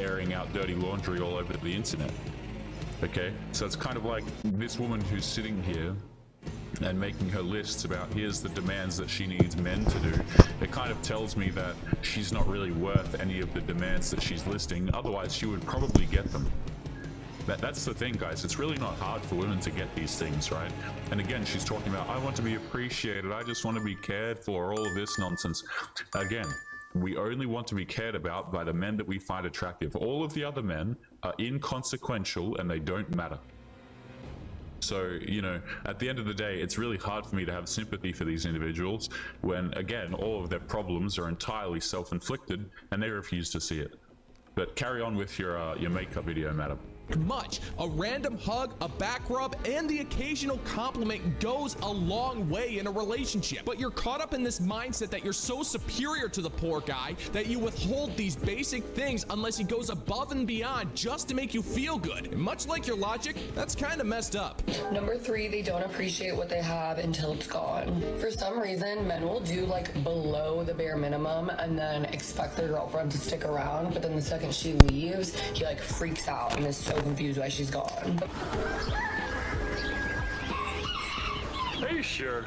airing out dirty laundry all over the internet. Okay, so it's kind of like this woman who's sitting here and making her lists about here's the demands that she needs men to do. It kind of tells me that she's not really worth any of the demands that she's listing, otherwise she would probably get them. That's the thing, guys. It's really not hard for women to get these things, right? And again, she's talking about, I want to be appreciated, I just want to be cared for, all of this nonsense. Again, we only want to be cared about by the men that we find attractive. All of the other men are inconsequential and they don't matter. So, you know, at the end of the day, it's really hard for me to have sympathy for these individuals when, again, all of their problems are entirely self-inflicted and they refuse to see it. But carry on with your makeup video, madam. Much. A random hug, a back rub, and the occasional compliment goes a long way in a relationship. But you're caught up in this mindset that you're so superior to the poor guy that you withhold these basic things unless he goes above and beyond just to make you feel good. And much like your logic, that's kind of messed up. Number 3, they don't appreciate what they have until it's gone. For some reason, men will do like below the bare minimum and then expect their girlfriend to stick around, but then the second she leaves, he like freaks out and is so confused why she's gone. Are you sure?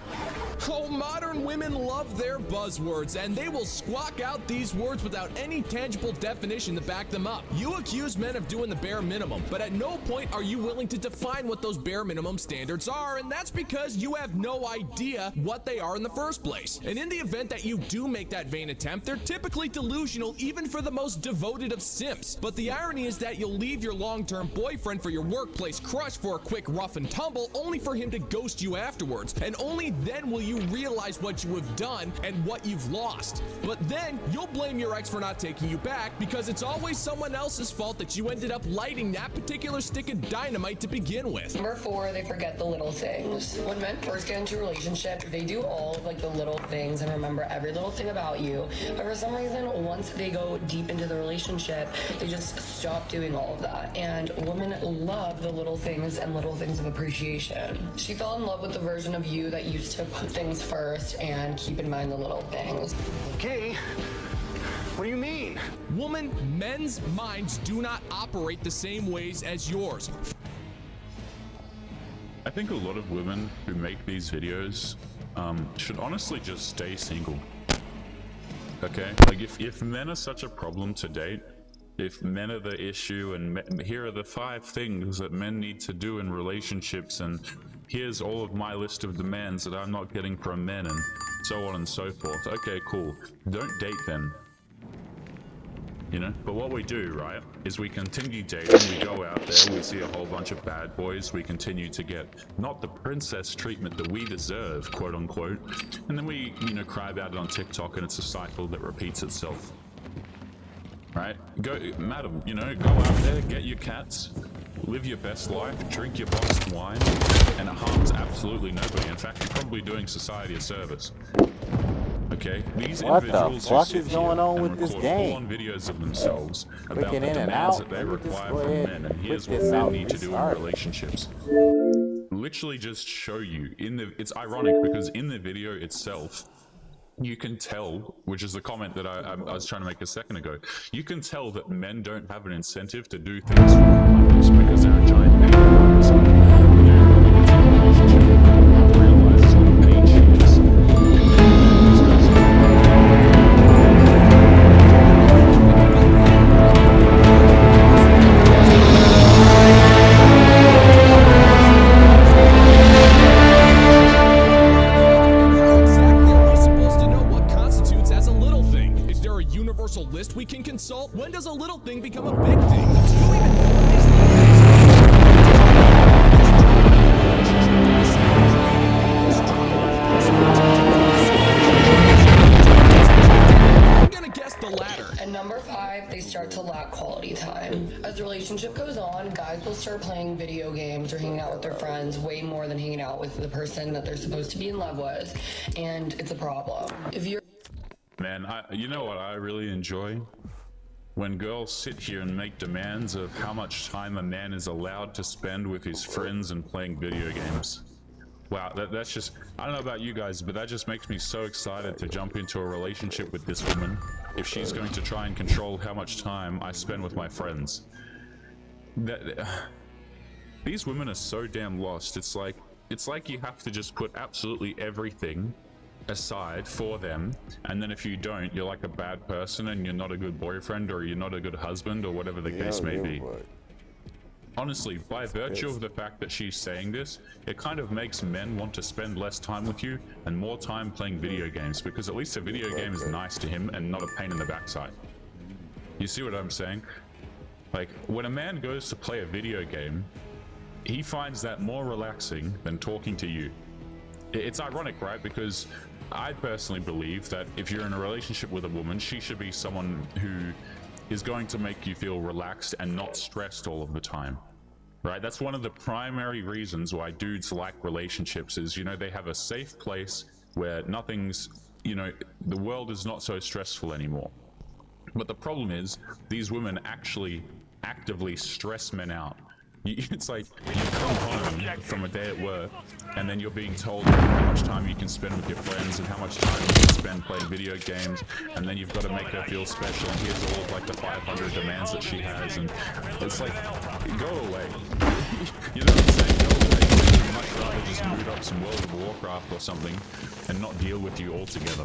Oh, modern women love their buzzwords, and they will squawk out these words without any tangible definition to back them up. You accuse men of doing the bare minimum, but at no point are you willing to define what those bare minimum standards are, and that's because you have no idea what they are in the first place. And in the event that you do make that vain attempt, they're typically delusional even for the most devoted of simps. But the irony is that you'll leave your long-term boyfriend for your workplace crush for a quick rough and tumble, only for him to ghost you afterwards. And only then will you realize what you have done and what you've lost. But then you'll blame your ex for not taking you back because it's always someone else's fault that you ended up lighting that particular stick of dynamite to begin with. Number 4, they forget the little things. When men first get into a relationship, they do all of like the little things and remember every little thing about you. But for some reason, once they go deep into the relationship, they just stop doing all of that. And women love the little things and little things of appreciation. She fell in love with the version of you that used to put things first and keep in mind the little things. Okay, what do you mean? Woman, men's minds do not operate the same ways as yours. I think a lot of women who make these videos should honestly just stay single. Okay, like if men are such a problem to date, if men are the issue, and here are the 5 things that men need to do in relationships, and here's all of my list of demands that I'm not getting from men, and so on and so forth. Okay, cool. Don't date then. You know? But what we do, right, is we continue dating, we go out there, we see a whole bunch of bad boys, we continue to get not the princess treatment that we deserve, quote unquote, and then we, you know, cry about it on TikTok, and it's a cycle that repeats itself. Right? Go, madam, you know, go out there, get your cats, live your best life, drink your boxed wine, and it harms absolutely nobody. In fact, you're probably doing society a service. Okay? These individuals who sit here and record full-on videos of themselves about the demands that they require from men, and here's what men need to do in relationships. Literally just show you, it's ironic because in the video itself, you can tell, which is the comment that I was trying to make a second ago, you can tell that men don't have an incentive to do things for others because they're a giant pain in the ass. Realizes what a pain she is. List we can consult. When does a little thing become a big thing? Do you even know what these I'm gonna guess the latter. And number 5, they start to lack quality time. As the relationship goes on, guys will start playing video games or hanging out with their friends way more than hanging out with the person that they're supposed to be in love with, and it's a problem. If you're Man, you know what I really enjoy? When girls sit here and make demands of how much time a man is allowed to spend with his friends and playing video games. Wow, that's just, I don't know about you guys, but that just makes me so excited to jump into a relationship with this woman if she's going to try and control how much time I spend with my friends. These women are so damn lost. It's like you have to just put absolutely everything aside for them, and then if you don't, you're like a bad person and you're not a good boyfriend or you're not a good husband or whatever the case may be. Honestly, by virtue of the fact that she's saying this, it kind of makes men want to spend less time with you and more time playing video games, because at least a video game is nice to him and not a pain in the backside. You see what I'm saying? Like, when a man goes to play a video game, he finds that more relaxing than talking to you. It's ironic, right? Because I personally believe that if you're in a relationship with a woman, she should be someone who is going to make you feel relaxed and not stressed all of the time, right? That's one of the primary reasons why dudes like relationships is, you know, they have a safe place where nothing's, you know, the world is not so stressful anymore. But the problem is these women actually actively stress men out. It's like you come home from a day at work and then you're being told how much time you can spend with your friends and how much time you can spend playing video games, and then you've got to make her feel special, and here's all of like the 500 demands that she has, and it's like, go away. You know what I'm saying? Go away. I'd much rather just boot up some World of Warcraft or something and not deal with you altogether.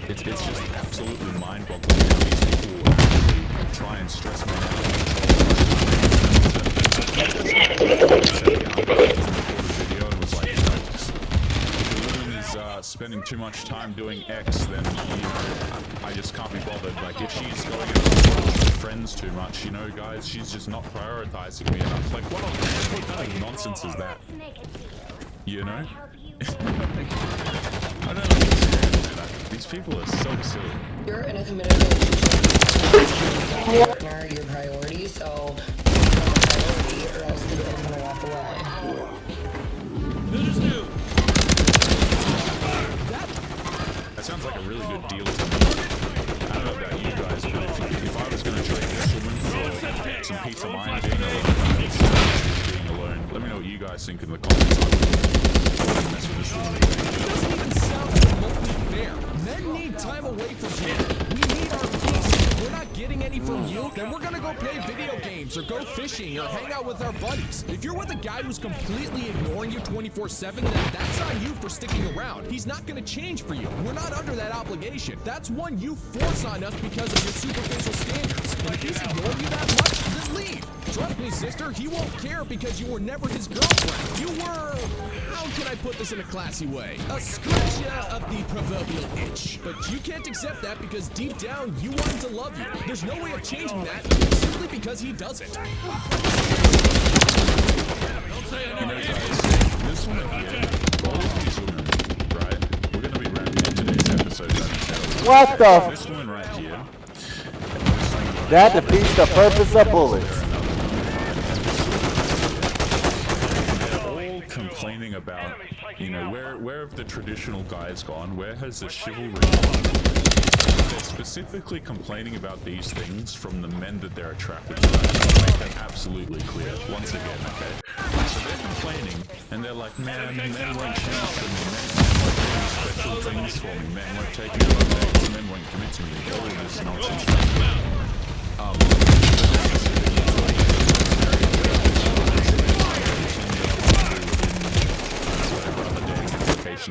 It's just absolutely mind-boggling how these people actually try and stress me out. Spending too much time doing X, then, you know, I just can't be bothered. Like, if she's going out with friends too much, you know, guys, she's just not prioritizing me enough. Like, what kind of nonsense is that? You know? I don't understand that. These people are so silly. You're in a committed relationship. Your partner, your priority, so you're a priority, or else you're gonna walk away. That sounds like a really good deal to me. I don't know about you guys, but if I was going to trade this woman for some peace of mind being alone, let me know what you guys think in the comments. I wouldn't mess with this woman. It doesn't even sound remotely fair. Men need time away from you. We need our peace. If we're not getting any from you, then we're gonna go play video games or go fishing or hang out with our buddies. If you're with a guy who's completely ignoring you 24/7, then that's on you for sticking around. He's not gonna change for you. We're not under that obligation. That's one you force on us because of your superficial standards. And if he's ignoring you that much, then leave. Trust me, sister, he won't care because you were never his girlfriend. You were, how can I put this in a classy way? A scratcher of the proverbial itch. But you can't accept that because deep down, you want him to love you. There's no way of changing that simply because he doesn't. You know, guys, this one here, all of these women, right? We're going to be wrapping up today's episode. What the? This woman right here. That defeats the purpose of bullets. Complaining about, you know, where have the traditional guys gone? Where has the chivalry gone? They're specifically complaining about these things from the men that they're attracted to. I'll make that absolutely clear once again, okay? So they're complaining and they're like, man, men won't change for me, men won't do special things for me, men won't take me on dates, men won't commit to me, all of this nonsense.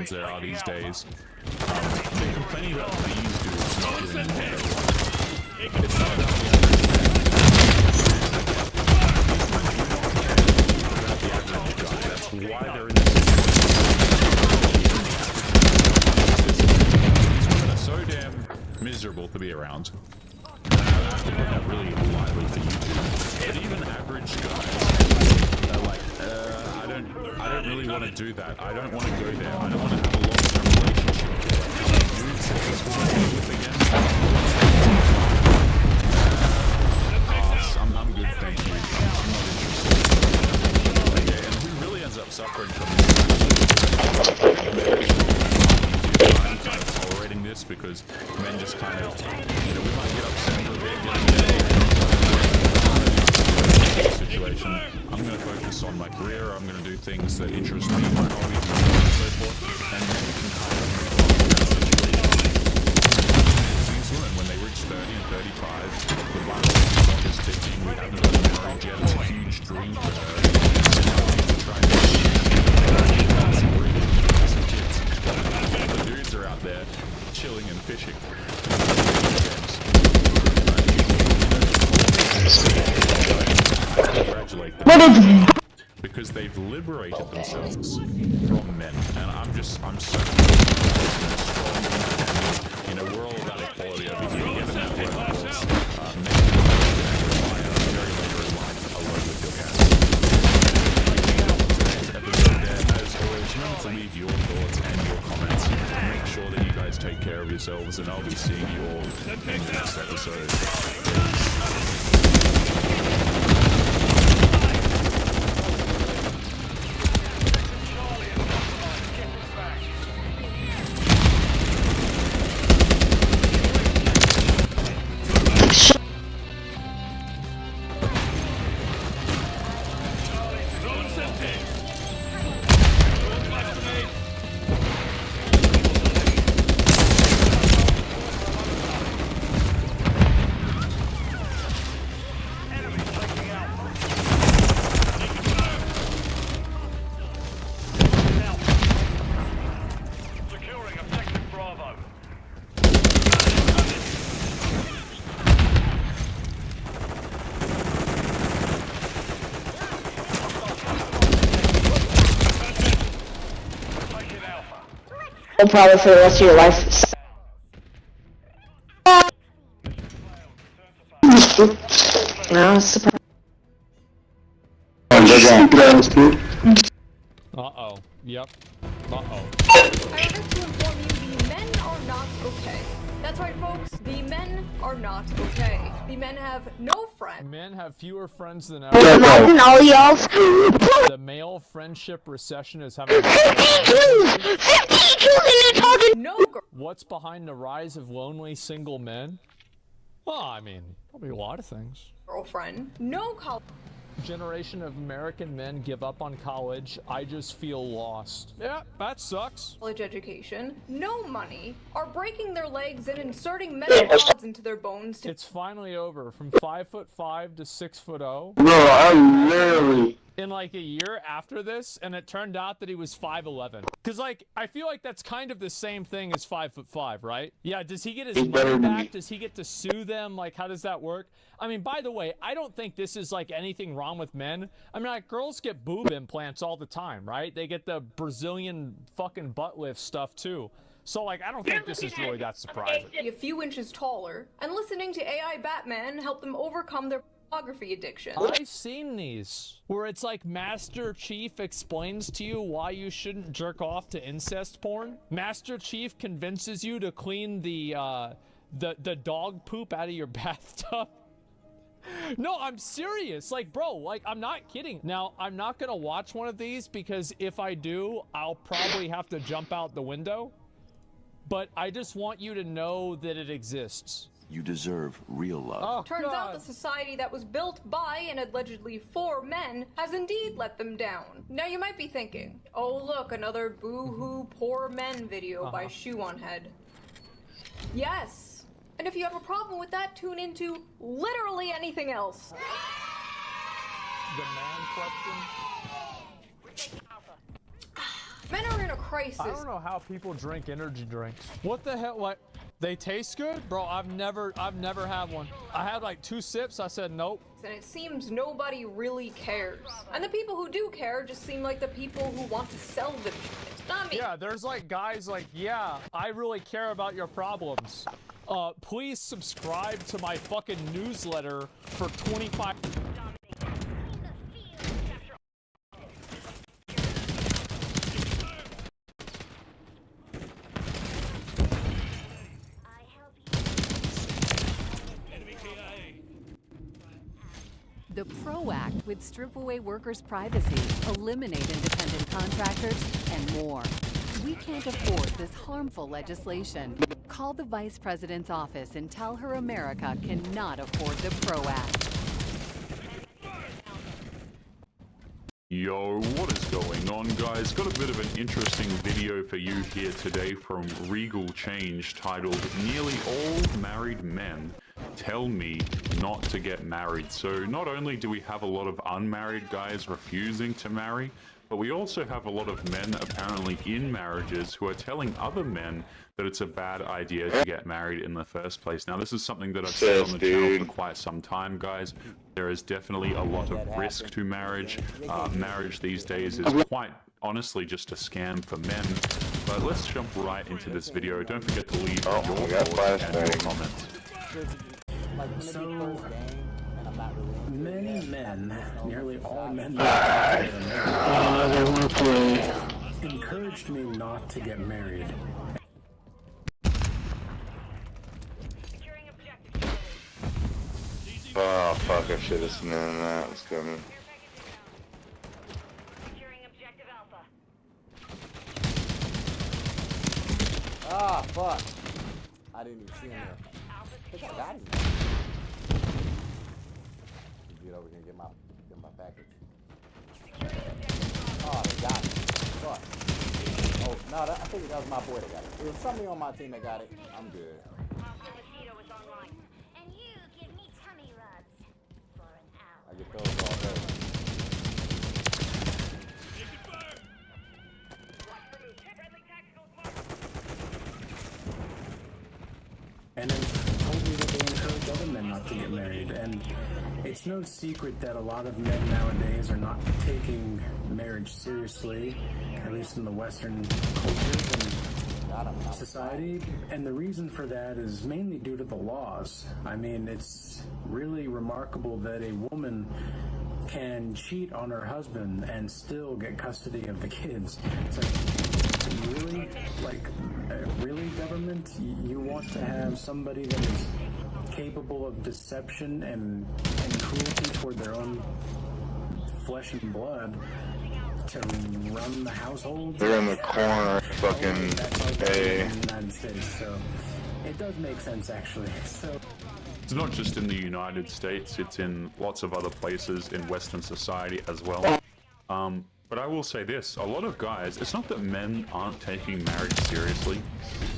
There are these days. They're complaining about these dudes not doing more. It's not about the average guy. That's why they're in this situation. These women are so damn miserable to be around. I have to put that really lightly for you two. But even average guys are like, I don't really want to do that. I don't want to go there. I don't want to have a long-term relationship. Dudes that just want to deal with against them. I'm good, thank you. I'm not interested. Okay, and who really ends up suffering from this? I'm kind of tolerating this because men just kind of, you know, we might get upset for a bit, situation. situation. I'm going to focus on my career. I'm going to do things that interest me, my hobbies, and so forth. And then we can kind of move on from that situation. These women, when they reach 30 and 35, the Bible clock is ticking. We haven't got married yet. It's a huge dream for her. So now we need to try and have some breeding, some kids. The dudes are out there chilling and fishing. Congratulate them. Because they've liberated themselves from men. And I'm so strong. You know, we're all about equality over here. Get in that workforce. Men retire very later in life alone with your gas. Today's episode there, as always, remember to leave your thoughts and your comments. Make sure that you guys take care of yourselves, and I'll be seeing you all in the next episode. Probably for the rest of your life. No, it's surprising. Uh-oh. Yep. Uh-oh. I regret to inform you, the men are not okay. That's right, folks. The men are not okay. The men have no friends. Men have fewer friends than ever. Imagine all y'all. The male friendship recession is having. 52 No girl. What's behind the rise of lonely single men? Well, I mean, probably a lot of things. Girlfriend. No college Generation of American men give up on college. I just feel lost. Yeah, that sucks. education. No money. Are breaking their legs and inserting metal rods into their bones to It's finally over. From 5'5" to 6'0". Bro, I literally. In like a year after this, and it turned out that he was 5'11". Cause like, I feel like that's kind of the same thing as 5'5", right? Yeah, does he get his money back? Does he get to sue them? Like, how does that work? I mean, by the way, I don't think this is like anything wrong with men. I mean, like, girls get boob implants all the time, right? They get the Brazilian fucking butt lift stuff too. So like, I don't think this is really that surprising. be a few inches taller, and listening to AI Batman help them overcome their pornography addiction. I've seen these where it's like Master Chief explains to you why you shouldn't jerk off to incest porn. Master Chief convinces you to clean the dog poop out of your bathtub. No, I'm serious. Like, bro, like, I'm not kidding. Now, I'm not gonna watch one of these because if I do, I'll probably have to jump out the window. But I just want you to know that it exists. You deserve real love. Oh, Turns God. out the society that was built by and allegedly for men has indeed let them down. Now you might be thinking, oh look, another boo-hoo poor men video by Shoe on Head. Yes. And if you have a problem with that, tune into literally anything else. The man question. Men are in a crisis. I don't know how people drink energy drinks. What the hell? Like, they taste good? Bro, I've never had one. I had like 2 sips. I said nope. And it seems nobody really cares. And the people who do care just seem like the people who want to sell them shit. Not me. Yeah, there's like guys like, yeah, I really care about your problems. Please subscribe to my fucking newsletter for 25. The PRO Act would strip away workers' privacy, eliminate independent contractors, and more. We can't afford this harmful legislation. Call the Vice President's office and tell her America cannot afford the PRO Act. Yo, what is going on, guys? Got a bit of an interesting video for you here today from Regal Change titled Nearly All Married Men Tell Me Not to Get Married. So not only do we have a lot of unmarried guys refusing to marry, but we also have a lot of men apparently in marriages who are telling other men that it's a bad idea to get married in the first place. Now, this is something that I've said on the channel for quite some time, guys. There is definitely a lot of risk to marriage. Marriage these days is quite honestly just a scam for men. But let's jump right into this video. Don't forget to leave your thoughts and your comments. So, many men, nearly all men, encouraged me not to get married. Oh fuck, I should have known that was coming. Ah, fuck. I didn't even see him there. I think I got him. Get over here and get my package. Oh, they got it. Fuck. Oh, no, I think that was my boy that got it. It was somebody on my team that got it. I'm good. I get those all day. And then told me that they encourage other men not to get married. And it's no secret that a lot of men nowadays are not taking marriage seriously, at least in the Western cultures and society. And the reason for that is mainly due to the laws. I mean, it's really remarkable that a woman can cheat on her husband and still get custody of the kids. It's like, really? Like, really, government? You want to have somebody that is capable of deception and cruelty toward their own flesh and blood to run the household? They're in the corner, fucking A. In the United States, so it does make sense, actually. So It's not just in the United States, it's in lots of other places in Western society as well. But I will say this, a lot of guys, it's not that men aren't taking marriage seriously.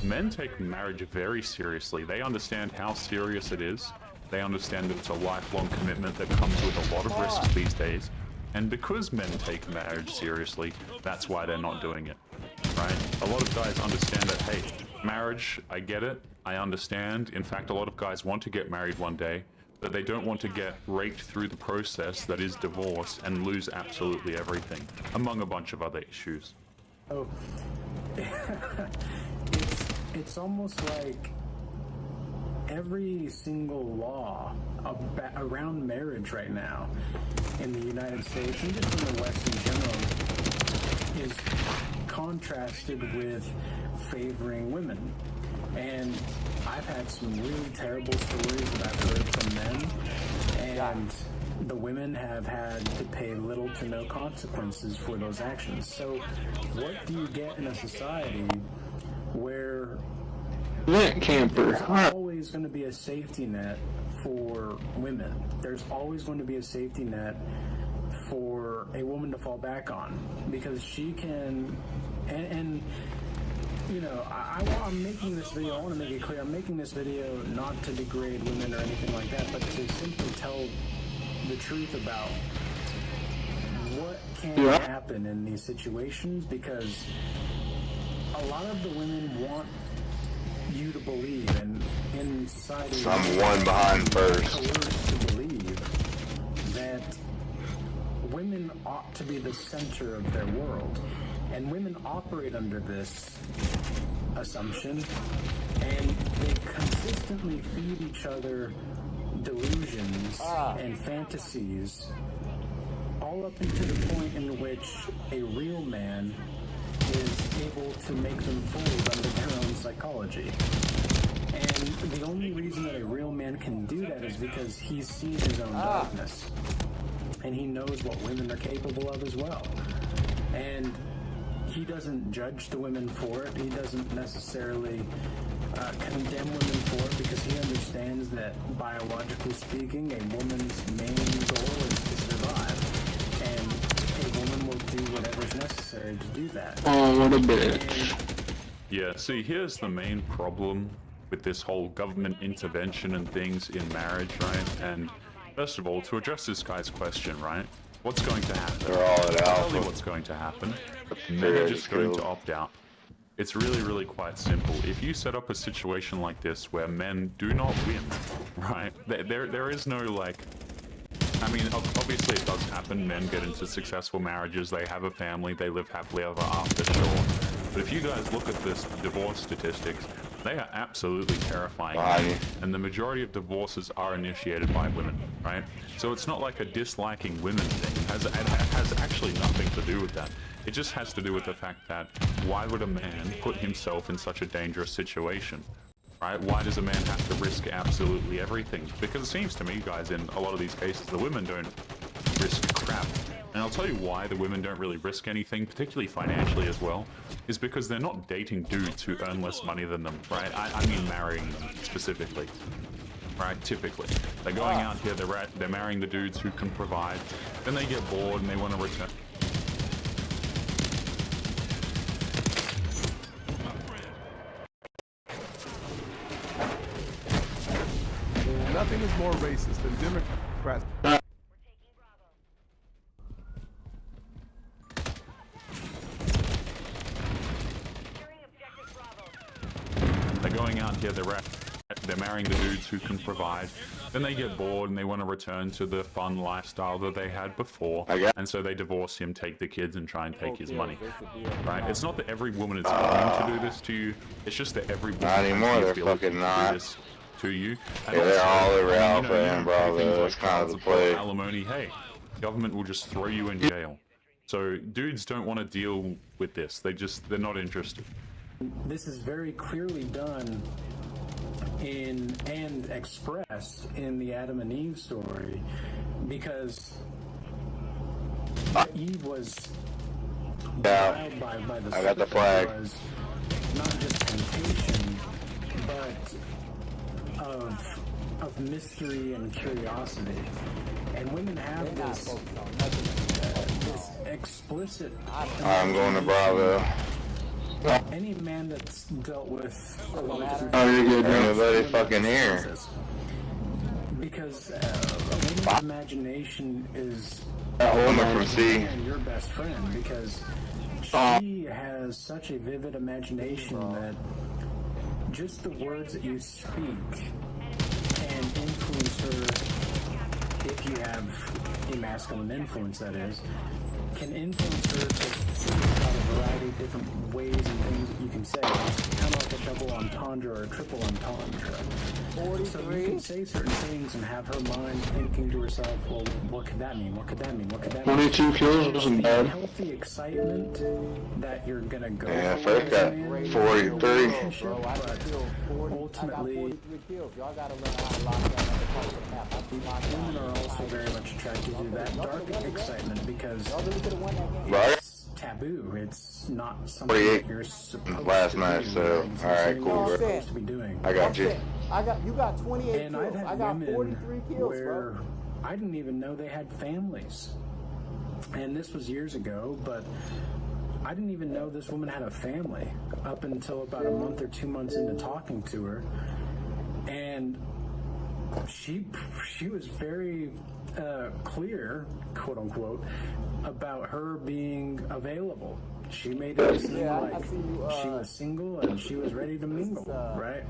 Men take marriage very seriously. They understand how serious it is. They understand that it's a lifelong commitment that comes with a lot of risks these days. And because men take marriage seriously, that's why they're not doing it, right? A lot of guys understand that, hey, marriage, I get it, I understand. In fact, a lot of guys want to get married one day, but they don't want to get raked through the process that is divorce and lose absolutely everything, among a bunch of other issues. Oh, it's almost like every single law around marriage right now in the United States and just in the West in general is contrasted with favoring women. And I've had some really terrible stories that I've heard from men, and the women have had to pay little to no consequences for those actions. So what do you get in a society where there's always going to be a safety net for women? There's always going to be a safety net for a woman to fall back on, because she can, and you know, I'm making this video, I want to make it clear, I'm making this video not to degrade women or anything like that, but to simply tell the truth about what can happen in these situations, because a lot of the women want you to believe, and in society, I'm one behind first, to believe that women ought to be the center of their world. And women operate under this assumption, and they consistently feed each other delusions and fantasies, all up into the point in which a real man is able to make them fold under their own psychology. And the only reason that a real man can do that is because he's seen his own darkness, and he knows what women are capable of as well. And he doesn't judge the women for it. He doesn't necessarily condemn women for it, because he understands that, biologically speaking, a woman's main goal is to survive. And a woman whatever's necessary to do that. Oh, what a bitch. Yeah, see, here's the main problem with this whole government intervention and things in marriage, right? And first of all, to address this guy's question, right? What's going to happen? They're all at I'll tell you alpha. what's going to happen. Men are just going to opt out. It's really quite simple. If you set up a situation like this where men do not win, right? There is no like, I mean, obviously it does happen. Men get into successful marriages, they have a family, they live happily ever after, sure. But if you guys look at this divorce statistics, they are absolutely terrifying. And the majority of divorces are initiated by women, right? So it's not like a disliking women thing. It has actually nothing to do with that. It just has to do with the fact that why would a man put himself in such a dangerous situation, right? Why does a man have to risk absolutely everything? Because it seems to me, guys, in a lot of these cases, the women don't risk crap. And I'll tell you why the women don't really risk anything, particularly financially as well, is because they're not dating dudes who earn less money than them, right? I mean marrying them specifically, right? Typically. They're going out here, they're marrying the dudes who can provide, then they get bored and they want to return. Nothing is more racist than Democrats. They're going out here, they're marrying the dudes who can provide, then they get bored and they want to return to the fun lifestyle that they had before, and so they divorce him, take the kids, and try and take his money, right? It's not that every woman is going to do this to you, it's just that every woman Not anymore, they're feels fucking to do not. this to you. And Yeah, they're also, all over you know, Alpha you and don't pay Bravo, things that's like kind of child the support, play. alimony, hey, government will just throw you in jail. So dudes don't want to deal with this, they're not interested. This is very clearly done and expressed in the Adam and Eve story, because Eve was beguiled by the I got the serpent flag. was not just temptation, but of mystery and curiosity. And women have this explicit. I'm going to Bravo. Any man that's dealt with How do you get anybody fucking here? because a woman's imagination is That woman from C. your best friend, because she has such a vivid imagination that just the words that you speak can influence her, if you have a masculine influence, that is, can influence her to think about a variety of different ways and things that you can say. It's kind of like a double entendre or a triple entendre. So you can say certain things and have her mind thinking to herself, well, what could that mean? What could that mean? What could that mean? 22 kills wasn't bad. Healthy excitement that you're gonna go Yeah, for first got 43. but ultimately, women are also very much attracted to that dark excitement because it's taboo. It's not something that you're supposed last to night, do. so It's alright, something cool, you're bro. supposed to be doing. I got you. You got 28 And kills. I've had I got women 43 kills, where bro. I didn't even know they had families. And this was years ago, but I didn't even know this woman had a family up until about a month or 2 months into talking to her. And she was very clear, quote unquote, about her being available. She made it seem like she was single and she was ready to mingle, right?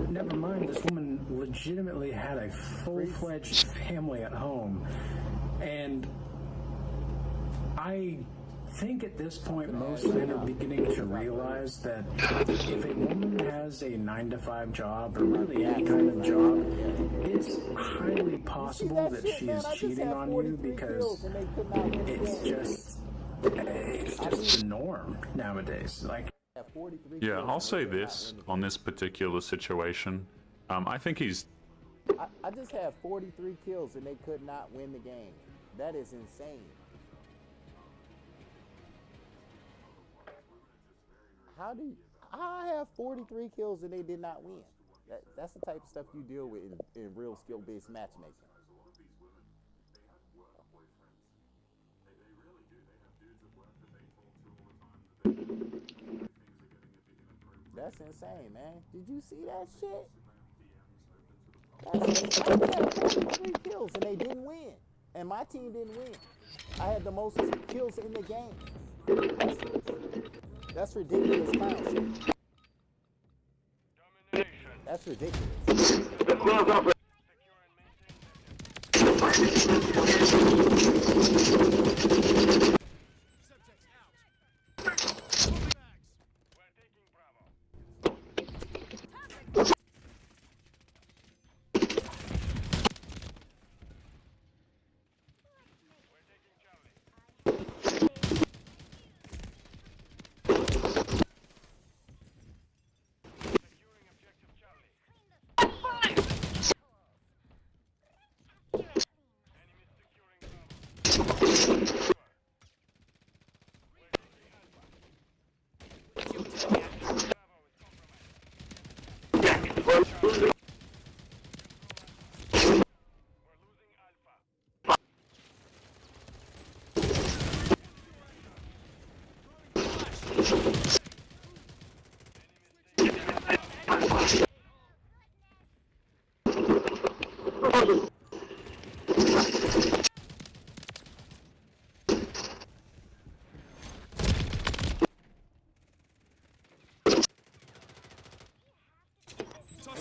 Never mind, this woman legitimately had a full-fledged family at home. And I think at this point most men are beginning to realize that if a woman has a 9-to-5 job or really any kind of job, it's highly possible that she's cheating on you because it's just the norm nowadays. Like, Yeah, I'll say this on this particular situation. I think he's... I just had 43 kills and they could not win the game. That is insane. How I have 43 kills and they did not win? That's the type of stuff you deal with in real skill-based matchmaking. That's insane, man. Did you see that shit? That's insane. They had 43 kills and they didn't win. And my team didn't win. I had the most kills in the game. That's ridiculous clown shit. That's ridiculous.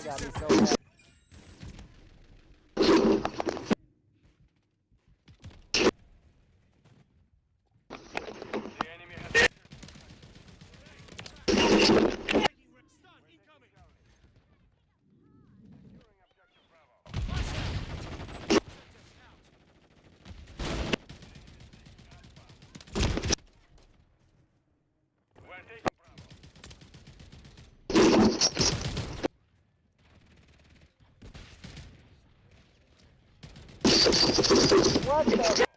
Got me so happy. What the?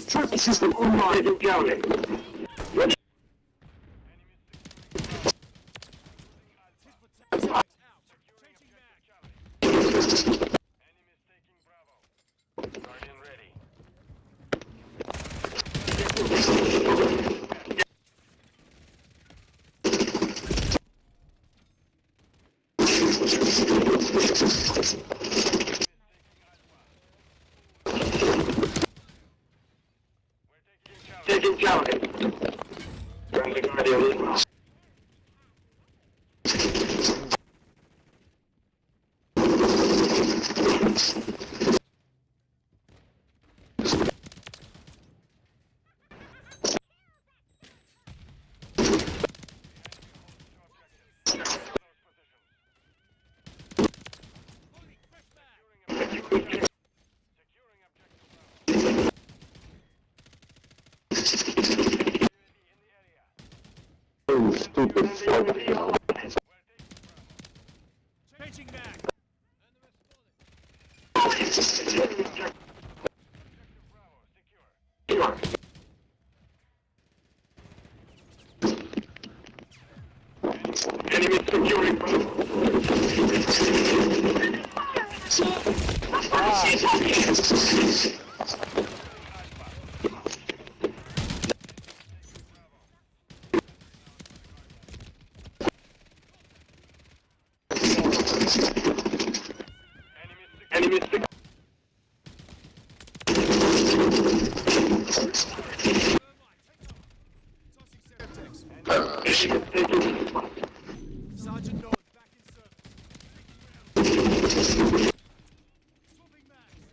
Trophy system online and counting. Taking Charlie. Friendly Guardian. Stupid fuck. Changing back. Enemy securing Enemy Sergeant North back in service. Swapping mags.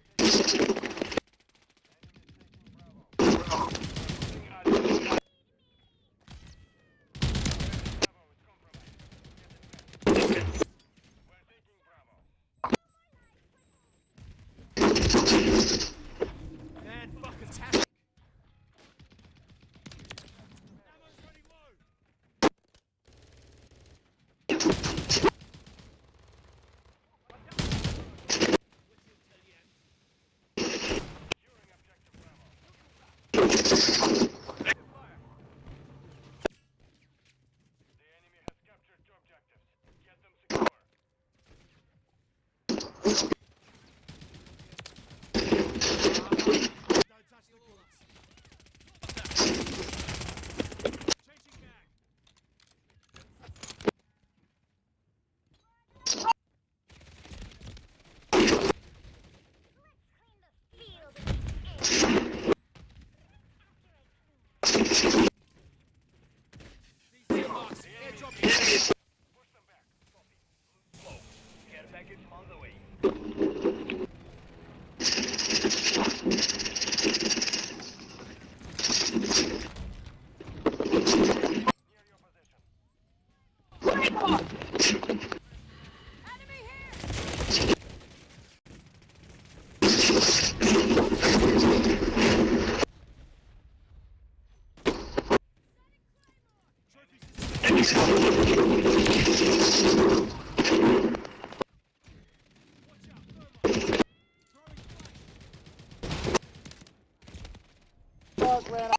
Fuck, ran out.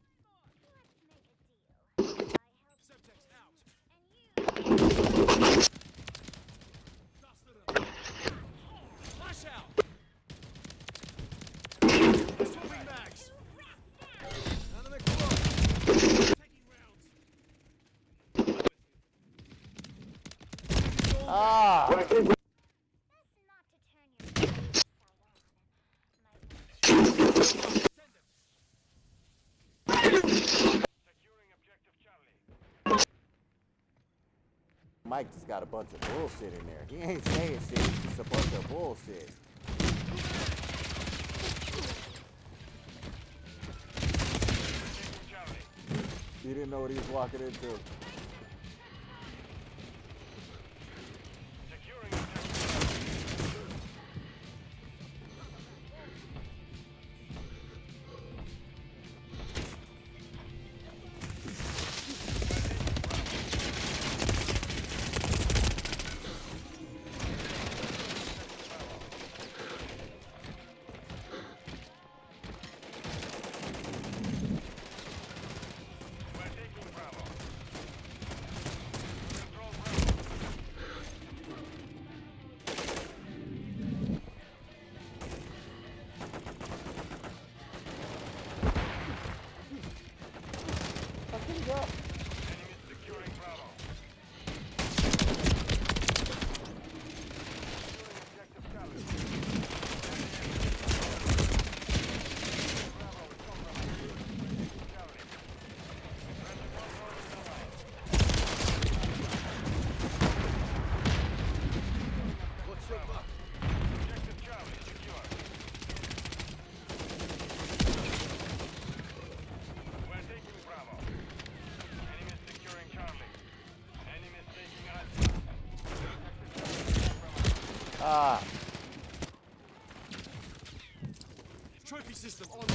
Ah! Mike just got a bunch of bullshit in there. He ain't saying shit, it's just a bunch of bullshit. He didn't know what he was walking into. Ah. Trophy system online.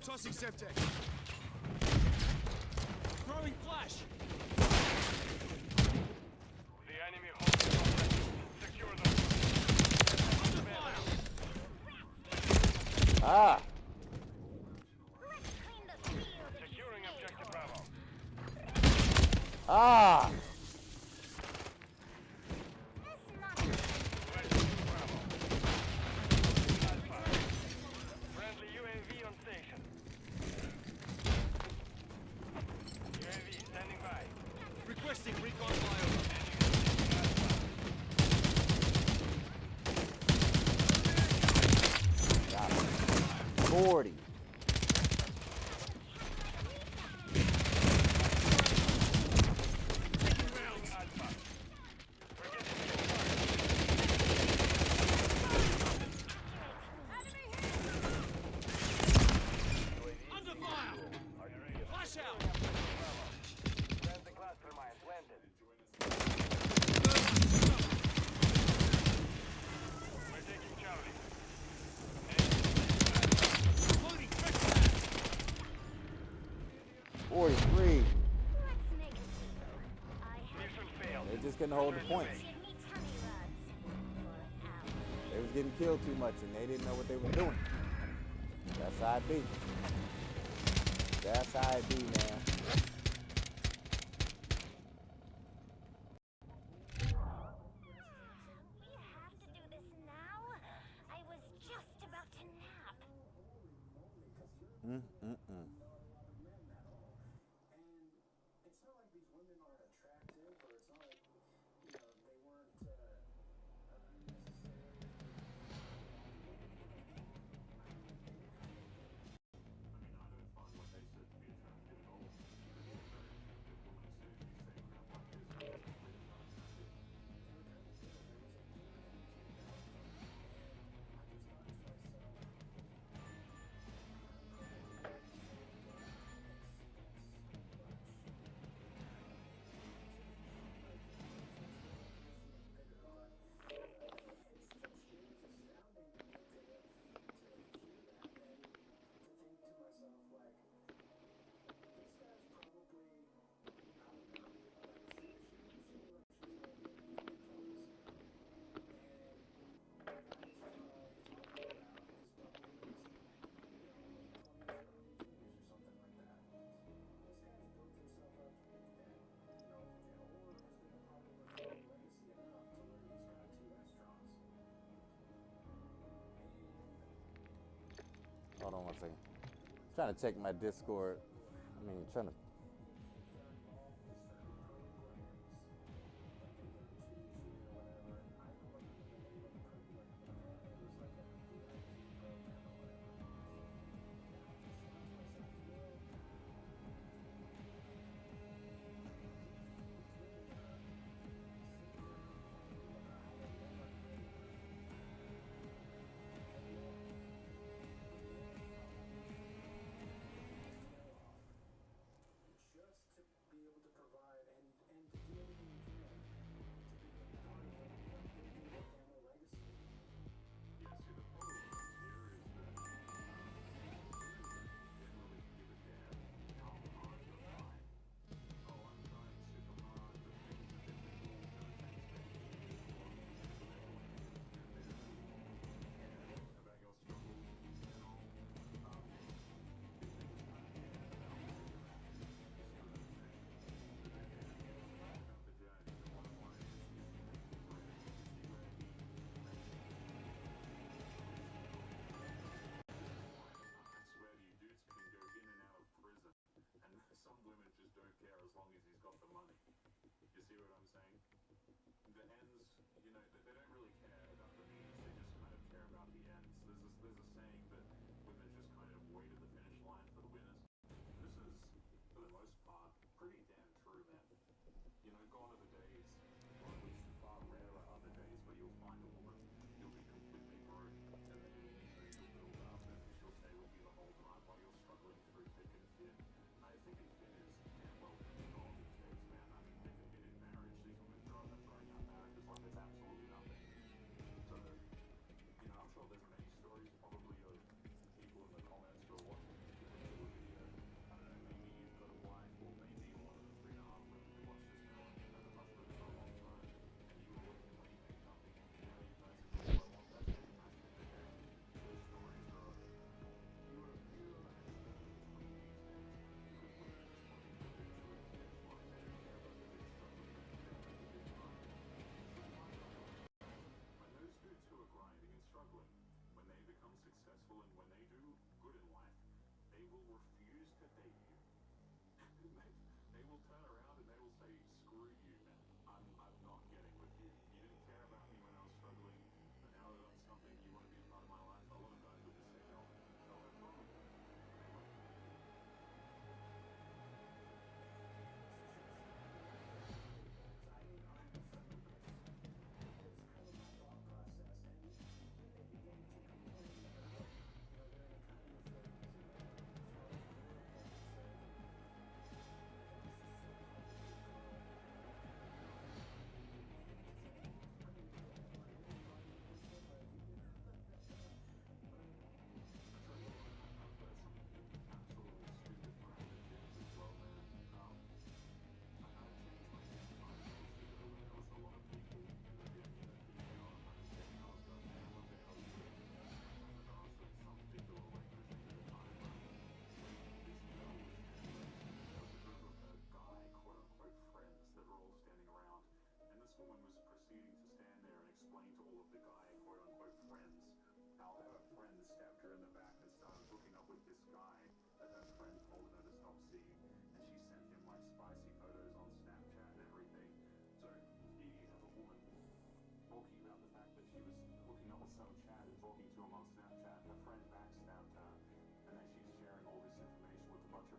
Tossing Semtex. Throwing flash. The enemy holds the objective. Secure them. Under fire. Ah. Securing objective Bravo. Ah. Friendly UAV on station. UAV standing by. Requesting recon flyover. 40. Under fire. Flash out. Friendly cluster mine planted. We're taking Charlie. couldn't hold the points. They was getting killed too much and they didn't know what they were doing. That's how it be. That's how it be, man. Hold on one second. Trying to check my Discord. Trying to.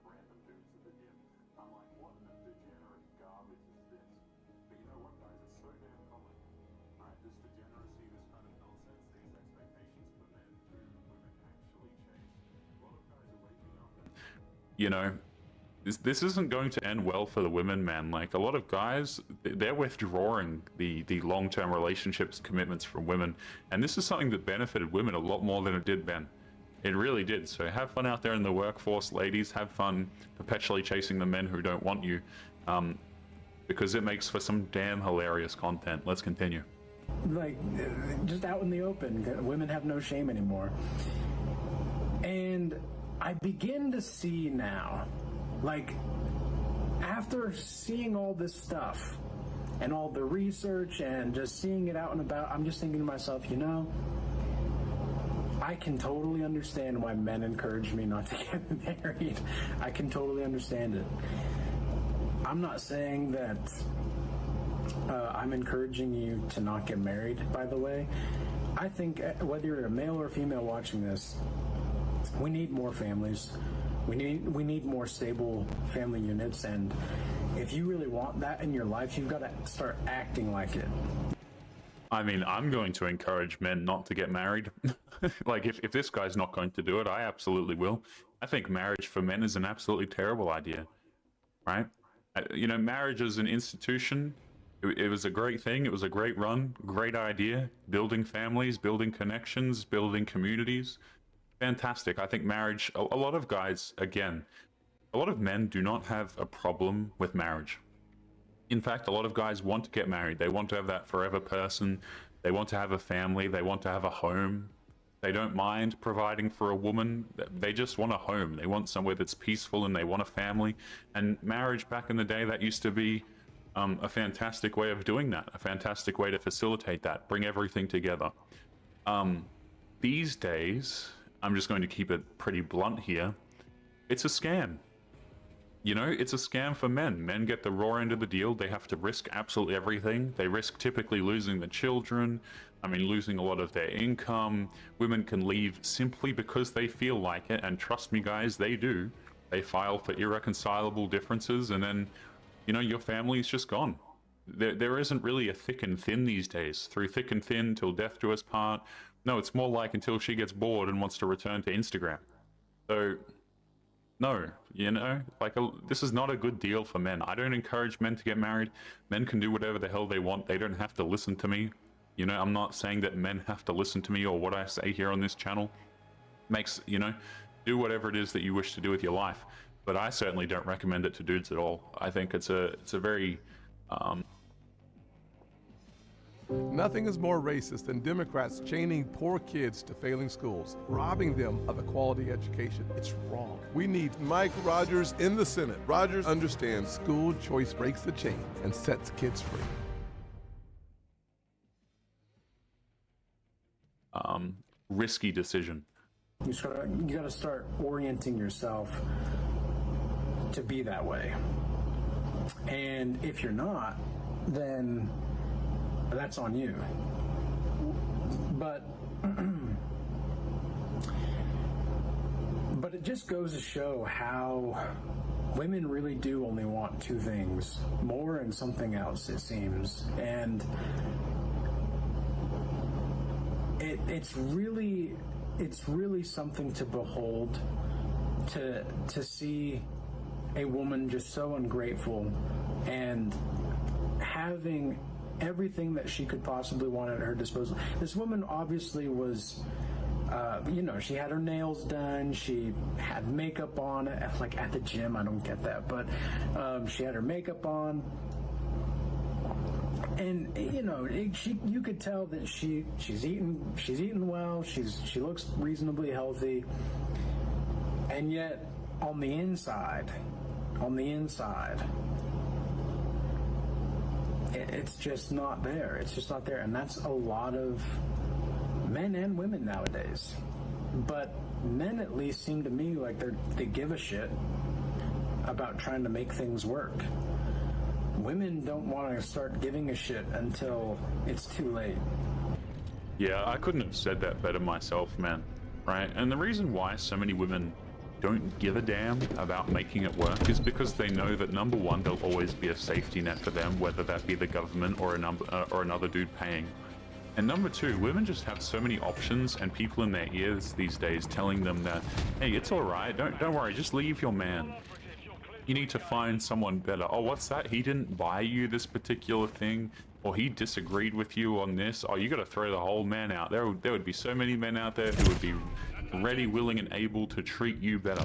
random dudes at the gym. I'm like, what degenerate garbage is this? But you know what, guys? It's so damn common. Right? This degeneracy, this kind of nonsense, these expectations for men who women actually chase. A lot of guys are waking up and, you know, this isn't going to end well for the women, man. Like, a lot of guys, they're withdrawing the long-term relationships commitments from women, and this is something that benefited women a lot more than it did men. It really did. So have fun out there in the workforce, ladies. Have fun perpetually chasing the men who don't want you, because it makes for some damn hilarious content. Let's continue. Like, just out in the open, women have no shame anymore. And I begin to see now, like, after seeing all this stuff and all the research and just seeing it out and about, I'm just thinking to myself, you know, I can totally understand why men encourage me not to get married. I can totally understand it. I'm not saying that I'm encouraging you to not get married, by the way. I think whether you're a male or a female watching this, we need more families. We need more stable family units, and if you really want that in your life, you've got to start acting like it. I mean, I'm going to encourage men not to get married. Like, if this guy's not going to do it, I absolutely will. I think marriage for men is an absolutely terrible idea, right? You know, marriage as an institution, it was a great thing. It was a great run, great idea. Building families, building connections, building communities. Fantastic. I think marriage, a lot of guys, again, a lot of men do not have a problem with marriage. In fact, a lot of guys want to get married. They want to have that forever person. They want to have a family. They want to have a home. They don't mind providing for a woman. They just want a home. They want somewhere that's peaceful, and they want a family. And marriage back in the day, that used to be a fantastic way of doing that, a fantastic way to facilitate that, bring everything together. These days, I'm just going to keep it pretty blunt here, it's a scam. You know, it's a scam for men. Men get the raw end of the deal. They have to risk absolutely everything. They risk typically losing the children. I mean, losing a lot of their income. Women can leave simply because they feel like it, and trust me guys, they do. They file for irreconcilable differences, and then, you know, your family's just gone. There isn't really a thick and thin these days. Through thick and thin, till death do us part. No, it's more like until she gets bored and wants to return to Instagram. So, no, you know, like, this is not a good deal for men. I don't encourage men to get married. Men can do whatever the hell they want. They don't have to listen to me. You know, I'm not saying that men have to listen to me or what I say here on this channel. You know, do whatever it is that you wish to do with your life. But I certainly don't recommend it to dudes at all. I think it's a very, Nothing is more racist than Democrats chaining poor kids to failing schools, robbing them of a quality education. It's wrong. We need Mike Rogers in the Senate. Rogers understands school choice breaks the chain and sets kids free. Risky decision. You got to start orienting yourself to be that way. And if you're not, then that's on you. But it just goes to show how women really do only want two things, more and something else, it seems. And it's really something to behold, to see a woman just so ungrateful and having everything that she could possibly want at her disposal. This woman obviously was, you know, she had her nails done, she had makeup on, like at the gym, I don't get that, but she had her makeup on, and you know, you could tell that she's eating well, she looks reasonably healthy, and yet on the inside, it's just not there. It's just not there. And that's a lot of men and women nowadays. But men at least seem to me like they give a shit about trying to make things work. Women don't want to start giving a shit until it's too late. Yeah, I couldn't have said that better myself, man. Right? And the reason why so many women don't give a damn about making it work is because they know that number one, there'll always be a safety net for them, whether that be the government or another dude paying. And number two, women just have so many options and people in their ears these days telling them that, hey, it's all right, don't worry, just leave your man. You need to find someone better. Oh, what's that? He didn't buy you this particular thing, or he disagreed with you on this. Oh, you got to throw the whole man out. There would be so many men out there who would be ready, willing, and able to treat you better.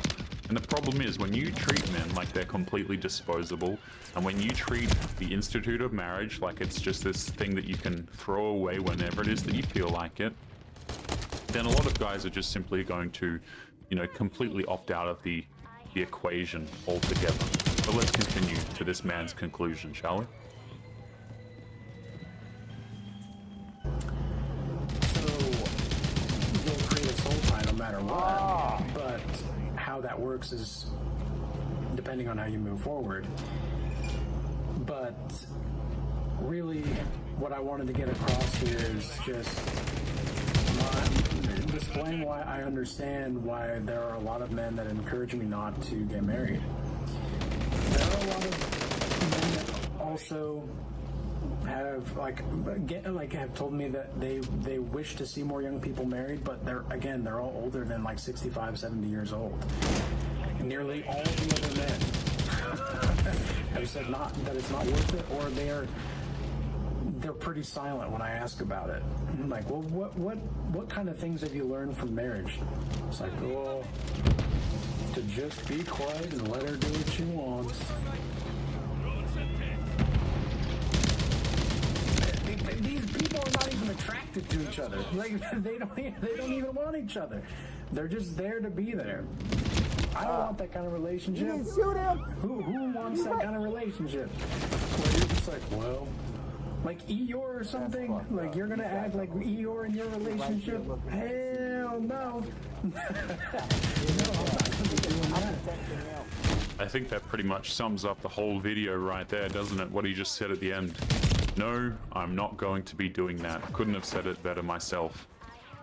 And the problem is, when you treat men like they're completely disposable, and when you treat the institute of marriage like it's just this thing that you can throw away whenever it is that you feel like it, then a lot of guys are just simply going to, you know, completely opt out of the equation altogether. But let's continue to this man's conclusion, shall we? You'll create a soul tie no matter what, but how that works is depending on how you move forward. But really, what I wanted to get across here is just displaying why I understand why there are a lot of men that encourage me not to get married. There are a lot of men that also have have told me that they wish to see more young people married, but they're all older than like 65, 70 years old. Nearly all the other men have said that it's not worth it, or they're pretty silent when I ask about it. I'm like, well, what kind of things have you learned from marriage? It's like, well, to just be quiet and let her do what she wants. These people are not even attracted to each other. Like they don't even want each other. They're just there to be there. I don't want that kind of relationship. You didn't shoot him? Who wants that kind of relationship? Where you're just like, well, like Eeyore or something? Like you're gonna act like Eeyore in your relationship? Hell no. I think that pretty much sums up the whole video right there, doesn't it? What he just said at the end. No, I'm not going to be doing that. Couldn't have said it better myself.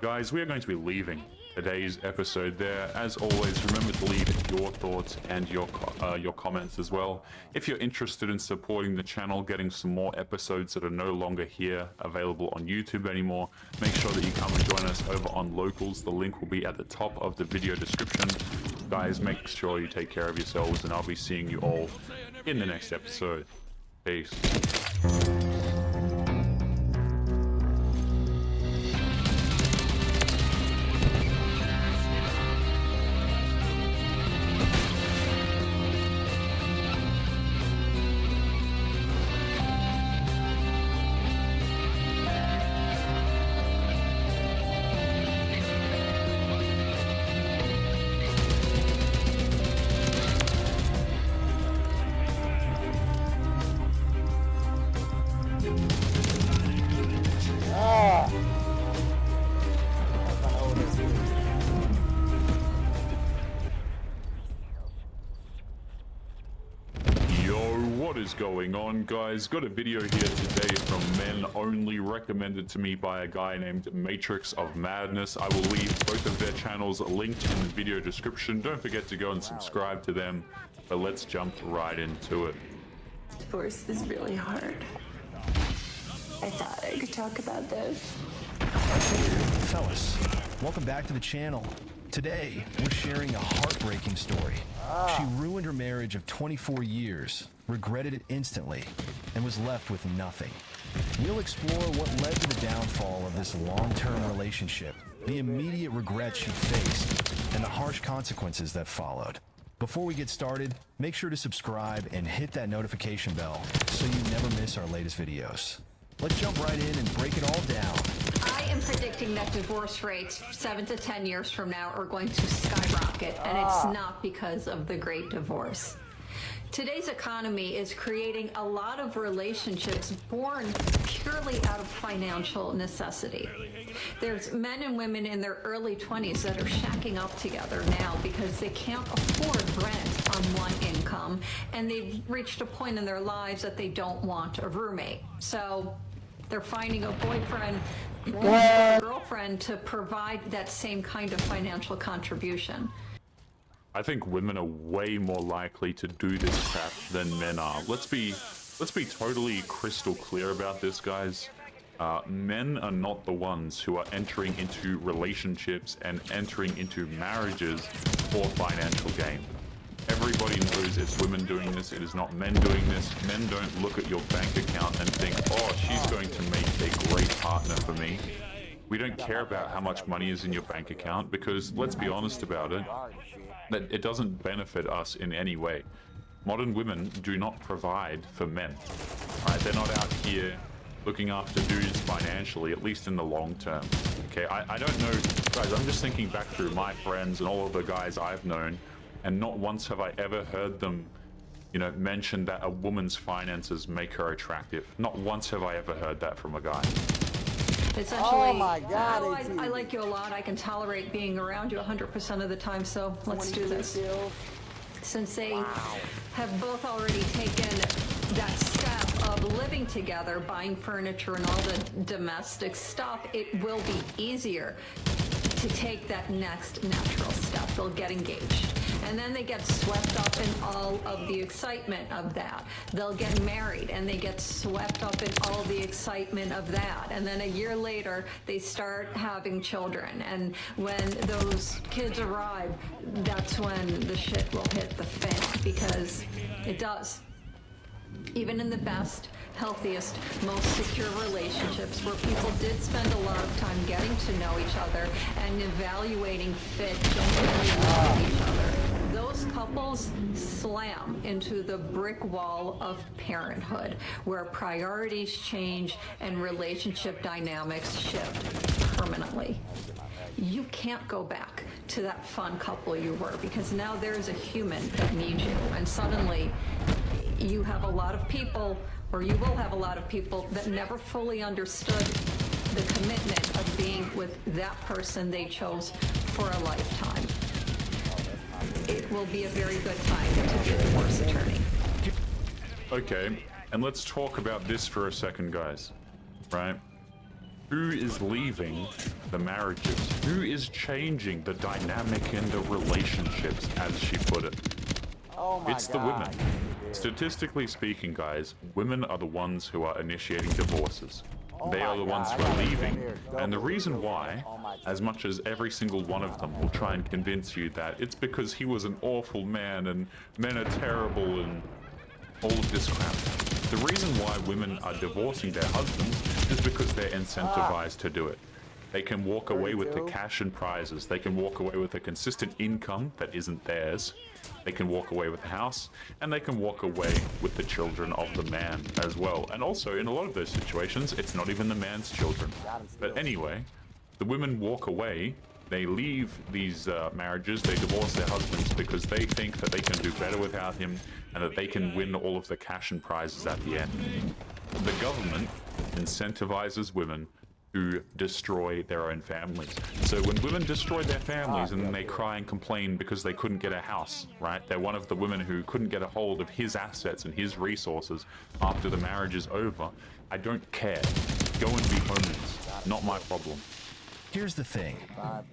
Guys, we are going to be leaving today's episode there. As always, remember to leave your thoughts and your comments as well. If you're interested in supporting the channel, getting some more episodes that are no longer here available on YouTube anymore, make sure that you come and join us over on Locals. The link will be at the top of the video description. Guys, make sure you take care of yourselves, and I'll be seeing you all in the next episode. Peace. What is going on, guys? Got a video here today from Men Only, recommended to me by a guy named Matrix of Madness. I will leave both of their channels linked in the video description. Don't forget to go and subscribe to them, but let's jump right into it. Divorce is really hard. I thought I could talk about this. Fellas, welcome back to the channel. Today, we're sharing a heartbreaking story. She ruined her marriage of 24 years, regretted it instantly, and was left with nothing. We'll explore what led to the downfall of this long-term relationship, the immediate regrets she faced, and the harsh consequences that followed. Before we get started, make sure to subscribe and hit that notification bell so you never miss our latest videos. Let's jump right in and break it all down. I am predicting that divorce rates 7 to 10 years from now are going to skyrocket, and it's not because of the Great Divorce. Today's economy is creating a lot of relationships born purely out of financial necessity. There's men and women in their early 20s that are shacking up together now because they can't afford rent on one income, and they've reached a point in their lives that they don't want a roommate. So they're finding a boyfriend or a girlfriend to provide that same kind of financial contribution. I think women are way more likely to do this crap than men are. Let's be totally crystal clear about this, guys. Men are not the ones who are entering into relationships and entering into marriages for financial gain. Everybody knows it's women doing this, it is not men doing this. Men don't look at your bank account and think, oh, she's going to make a great partner for me. We don't care about how much money is in your bank account because, let's be honest about it, that it doesn't benefit us in any way. Modern women do not provide for men. Right? They're not out here looking after dudes financially, at least in the long term. Okay, I don't know, guys, I'm just thinking back through my friends and all of the guys I've known, and not once have I ever heard them, you know, mention that a woman's finances make her attractive. Not once have I ever heard that from a guy. Essentially, oh my God, I like you a lot. I can tolerate being around you 100% of the time, so let's do this. Since they have both already taken that step of living together, buying furniture and all the domestic stuff, it will be easier to take that next natural step. They'll get engaged. And then they get swept up in all of the excitement of that. They'll get married and they get swept up in all the excitement of that. And then a year later, they start having children. And when those kids arrive, that's when the shit will hit the fan, because it does. Even in the best, healthiest, most secure relationships where people did spend a lot of time getting to know each other and evaluating fit, genuinely loving each other, those couples slam into the brick wall of parenthood, where priorities change and relationship dynamics shift permanently. You can't go back to that fun couple you were, because now there's a human that needs you, and suddenly you have a lot of people, or you will have a lot of people that never fully understood the commitment of being with that person they chose for a lifetime. It will be a very good time to be a divorce attorney. Okay, and let's talk about this for a second, guys, right? Who is leaving the marriages? Who is changing the dynamic in the relationships, as she put it? Oh my It's the women. Statistically speaking, guys, women are the ones who are initiating divorces. They are the ones who are leaving. And the reason why, as much as every single one of them will try and convince you that it's because he was an awful man and men are terrible and all of this crap, the reason why women are divorcing their husbands is because they're incentivized to do it. They can walk away with the cash and prizes. They can walk away with a consistent income that isn't theirs. They can walk away with the house, and they can walk away with the children of the man as well. And also, in a lot of those situations, it's not even the man's children. But anyway, the women walk away. They leave these marriages, they divorce their husbands because they think that they can do better without him and that they can win all of the cash and prizes at the end. The government incentivizes women who destroy their own families. So when women destroy their families and then they cry and complain because they couldn't get a house, right? They're one of the women who couldn't get a hold of his assets and his resources after the marriage is over. I don't care. Go and be homeless. Not my problem. Here's the thing.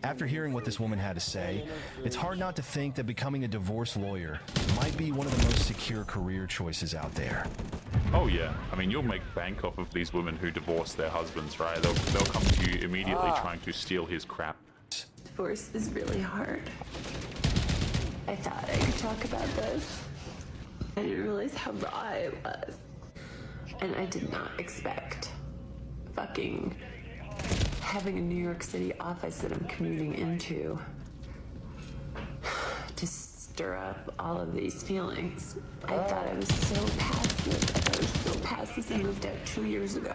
After hearing what this woman had to say, it's hard not to think that becoming a divorce lawyer might be one of the most secure career choices out there. Oh yeah, I mean, you'll make bank off of these women who divorce their husbands, right? They'll come to you immediately trying to steal his crap. Divorce is really hard. I thought I could talk about this. I didn't realize how raw it was. And I did not expect fucking having a New York City office that I'm commuting into to stir up all of these feelings. I thought I was so past this. I thought I was so past this. I moved out 2 years ago.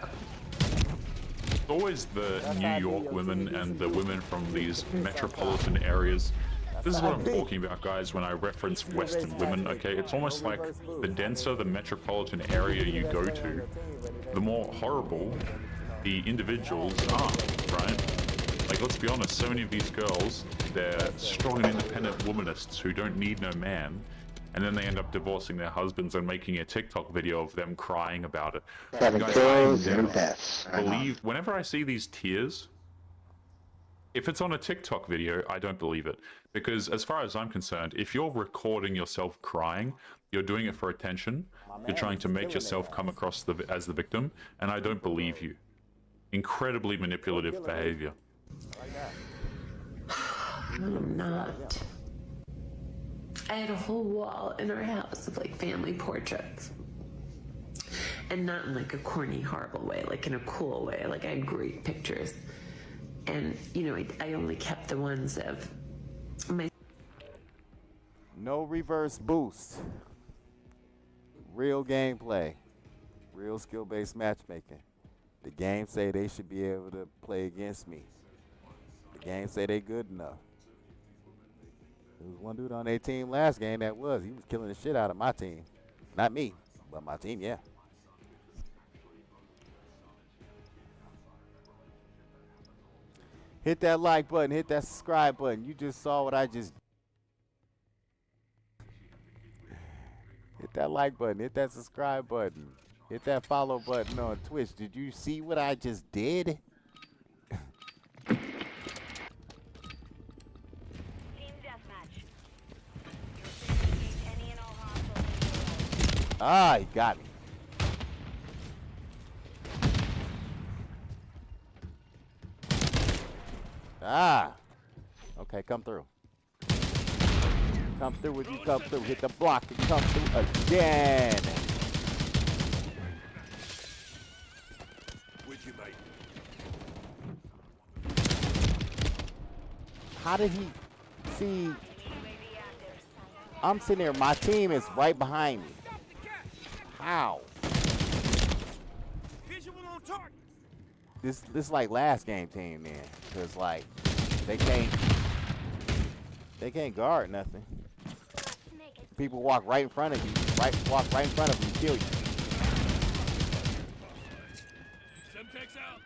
It's always the New York women and the women from these metropolitan areas. This is what I'm talking about, guys, when I reference Western women, okay? It's almost like the denser the metropolitan area you go to, the more horrible the individuals are, right? Like, let's be honest, so many of these girls, they're strong and independent womanists who don't need no man, and then they end up divorcing their husbands and making a TikTok video of them crying about it. Guys, I never believe, whenever I see these tears, If it's on a TikTok video, I don't believe it. Because as far as I'm concerned, if you're recording yourself crying, you're doing it for attention. You're trying to make yourself come across as the victim, and I don't believe you. Incredibly manipulative behavior. I'm not. I had a whole wall in our house of like family portraits. And not in like a corny, horrible way, like in a cool way. Like I had great pictures. And, you know, I only kept the ones of my... No reverse boost. Real gameplay. Real skill-based matchmaking. The game say they should be able to play against me. The game say they good enough. There was one dude on their team last game he was killing the shit out of my team. Not me, but my team, yeah. Hit that like button, hit that subscribe button. You just saw what I just... Hit that like button, hit that subscribe button. Hit that follow button on Twitch. Did you see what I just did? Ah, he got me. Ah. Okay, come through. Come through when you come through. Hit the block and come through again. With you, mate. How did he see? I'm sitting there. My team is right behind me. How? Visual on target. This like last game team then, cause like they can't guard nothing. People walk right in front of you, walk right in front of you, and kill you. Semtex out.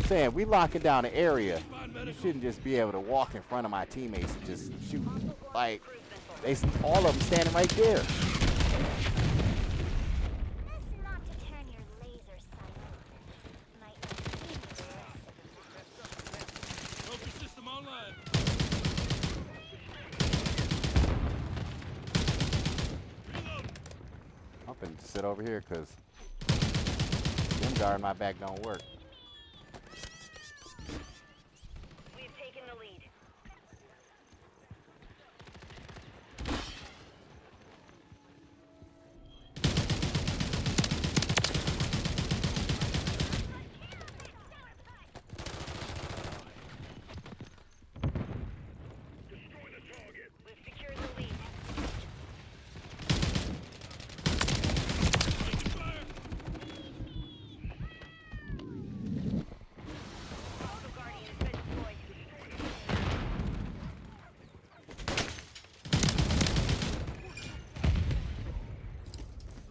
Saying we locking down the area. You shouldn't just be able to walk in front of my teammates and just shoot. Like all of them standing right there. Focus system online. I'm finna just sit over here because them guard my back don't work. We've taken the lead. We've secured the lead.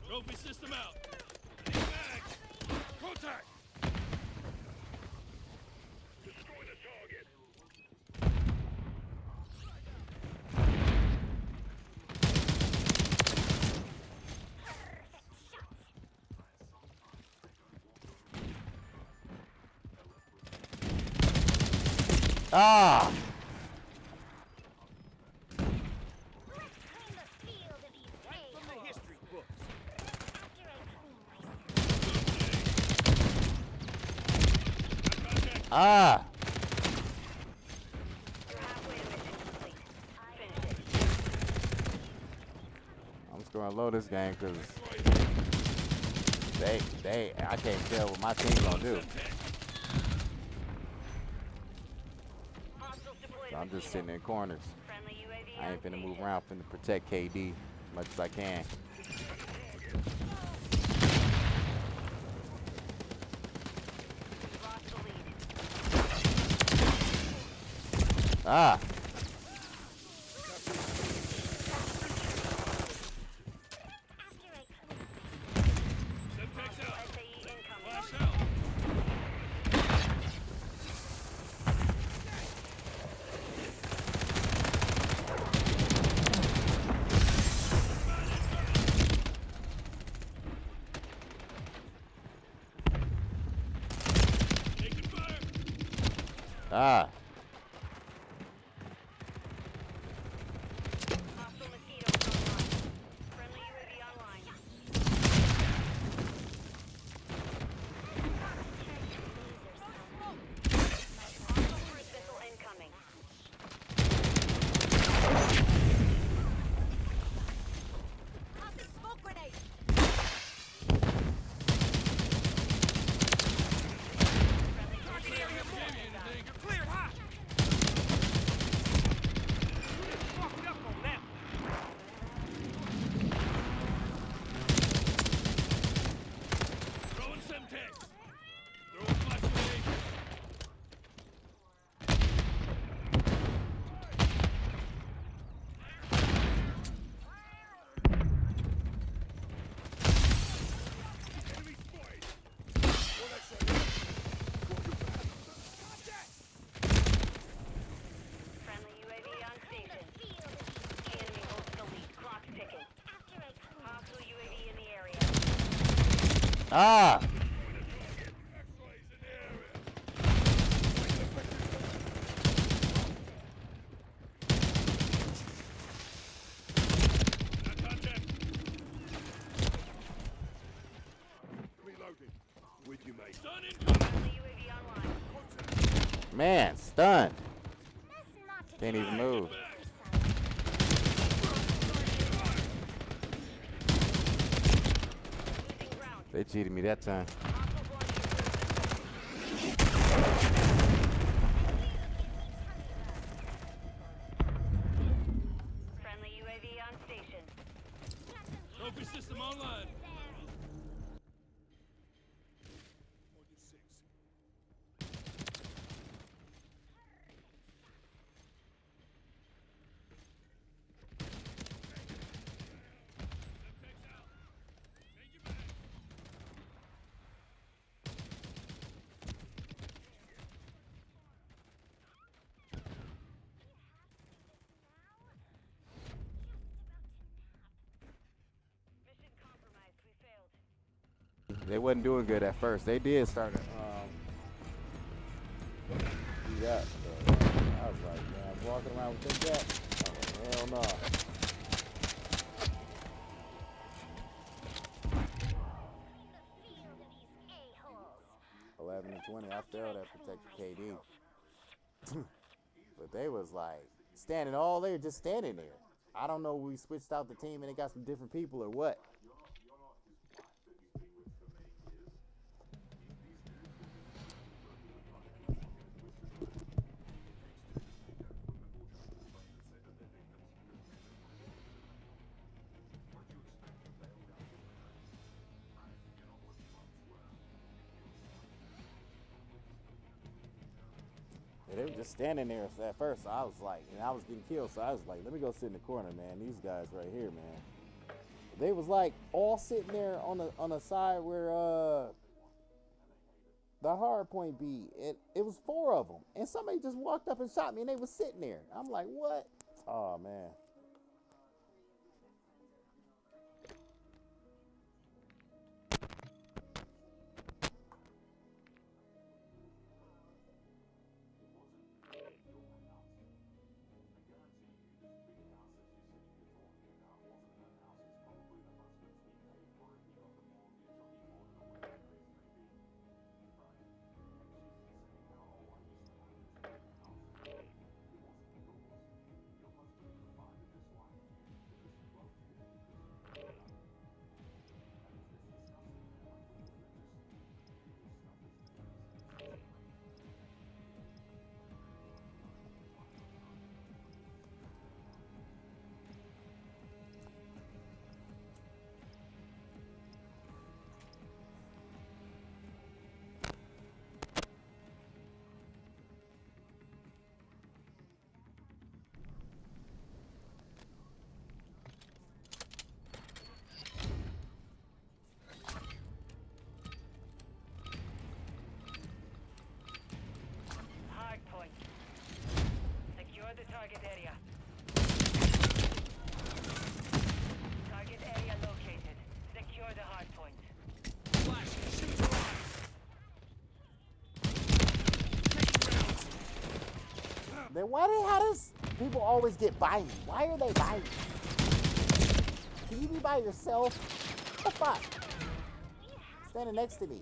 Trophy system out. Need mags. Contact. Destroy the target. Ah! Ah! I'm just gonna load this game because I can't tell what my team gonna do. So I'm just sitting in corners. I ain't finna move around, finna protect KD as much as I can. Ah! Semtex out. Flash out. Ah. Ah! Man, stunned. Can't even move. They cheated me that time. Friendly UAV on station. Trophy system online. They wasn't doing good at first. They did start to do that. But I was like, man, I'm walking around with that. I was like, hell no. I failed at protect KD. But they was like standing all there, just standing there. I don't know, we switched out the team and they got some different people or what. They were just standing there at first. So I was like, and I was getting killed. So I was like, let me go sit in the corner, man. These guys right here, man. They was like all sitting there on the side where the hard point be. It was 4 of them, and somebody just walked up and shot me, and they was sitting there. I'm like, what? Oh man. the target area. Target area located. Secure the hard point. Flash, shoot your eye. Taking rounds. Then how does people always get by me? Why are they by me? Can you be by yourself? What the fuck? Standing next to me.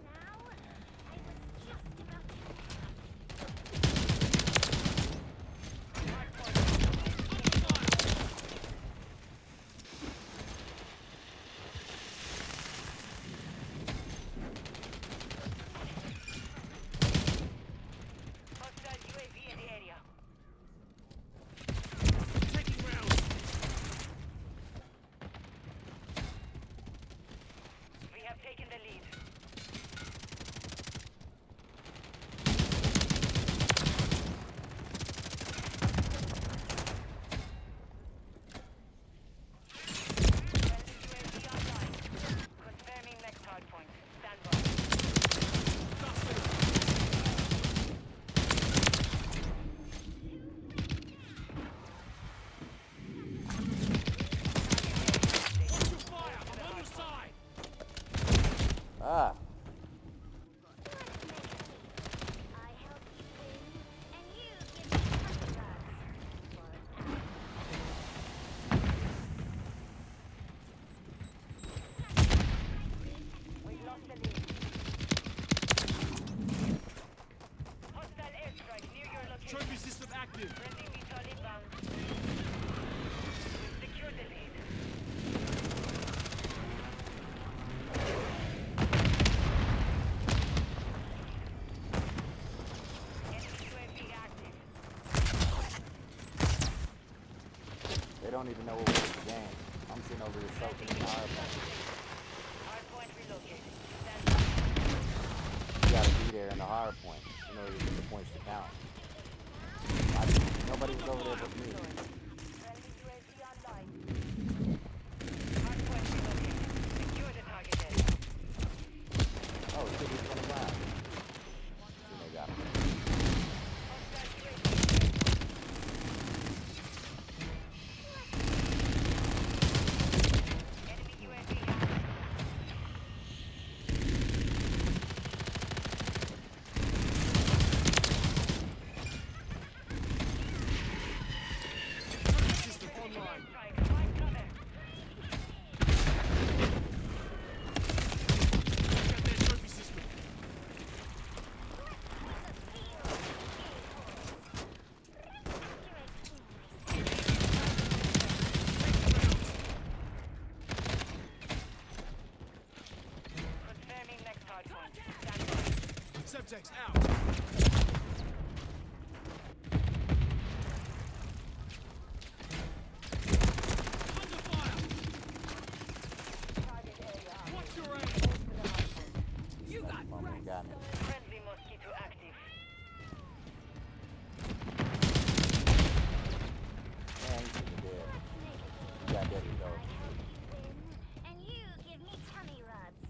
Hostile UAV in the area. Taking rounds. We have taken the lead. Friendly UAV online. Confirming next hardpoint. Stand by. Watch your fire. I'm on your side. Ah. We've lost the lead. Hostile airstrike near your location. Trophy system active. Friendly VTOL inbound. We've secured the lead. Enemy UAV active. They don't even know what was the game. I'm sitting over here soaking in the hardpoint. Hardpoint relocated. Stand by. You gotta be there in the hardpoint in order to get the points to count. Nobody was over there but me. Friendly UAV online. Hardpoint relocated. Secure the target area. Oh, shit, he's running around. They got him. Hostile UAV. Enemy UAV active. System online. Strike. Find cover. Got that trophy system. Confirming next hardpoint. Stand by. Semtex out. Under fire. Watch your aim. You got me. Friendly mosquito active. Man, you should be dead. You got dead though. And you give me tummy rubs.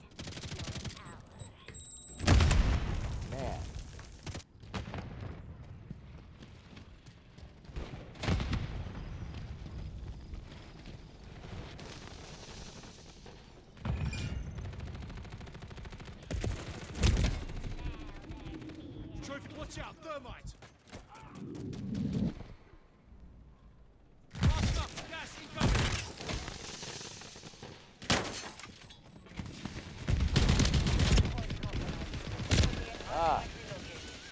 Man. Trophy, watch out. Thermite. Blast up. Gas incoming. Ah,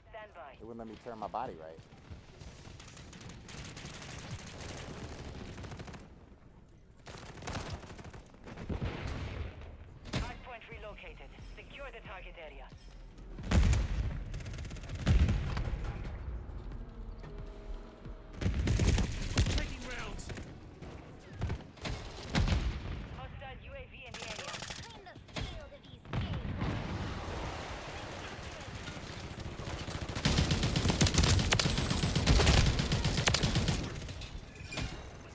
Stand by. it wouldn't let me turn my body right. Hardpoint relocated. Secure the target area. Taking rounds. Hostile UAV in the area. Clean the field of these pigs.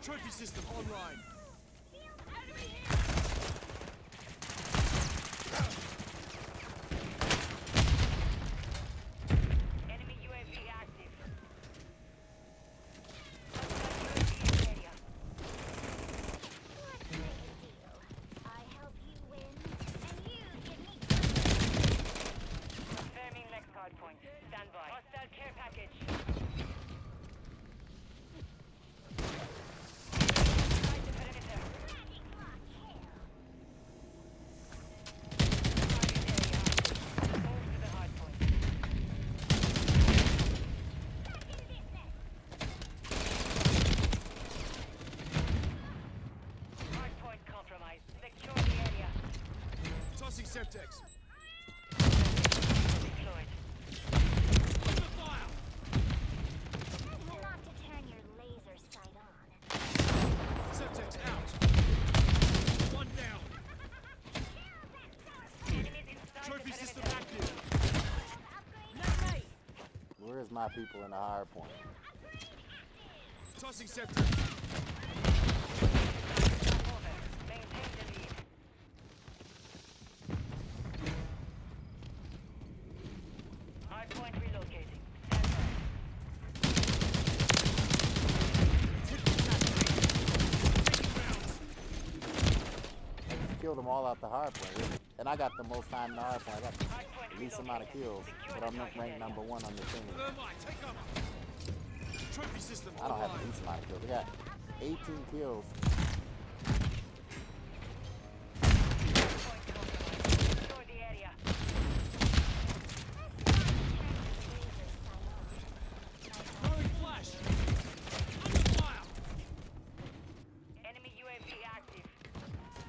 Trophy system online. Enemy UAV active. Hostile UAV in the area. Let's make a deal. I help you win, and you give me Confirming next hardpoint. Stand by. Hostile care package. Septex. Deployed. Open fire. Not to turn your laser sight on. Septex out. One down. Enemies inside Trophy the system perimeter. active. Where's my people in the hard point? Tossing Septex. Over. Maintain the lead. Hardpoint relocating. Stand by. Killed them all out the hard point, really. And I got the most time in the hard point. I got the least amount of kills, but I'm ranked number 1 on the team. Thermite, take cover. Trophy system I don't have the online. least amount of kills. I got 18 kills. Secure the area. Throwing flash. Under fire. Enemy UAV active.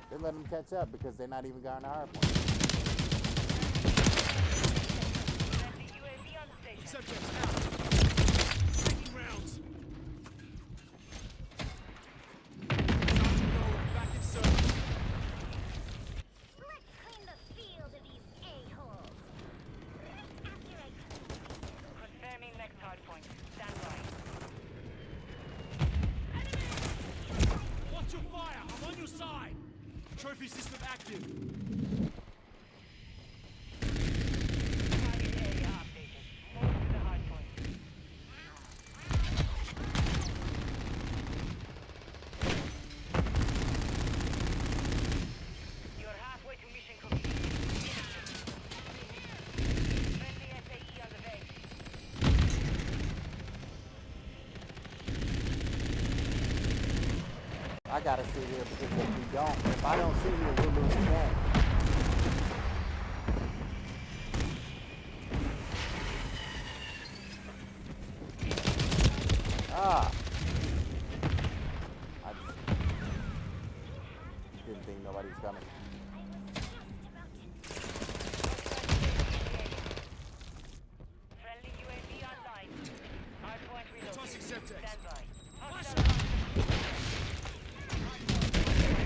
They're letting them catch up because they're not even going to hard point. Friendly UAV on station. Septex out. Taking rounds. Sergeant Nolan back in service. Let's clean the field of these a-holes. After I Confirming next hardpoint. Stand by. Watch your fire. I'm on your side. Trophy system active. Target area updated. Move to the hardpoint. You're halfway to mission complete. Friendly SAE on the way. I gotta sit here because if I don't sit here, we'll lose the game. Ah. I just didn't think nobody was coming. Friendly UAV online. Hardpoint relocated. Tossing Septex. Stand by. Flash Hostile.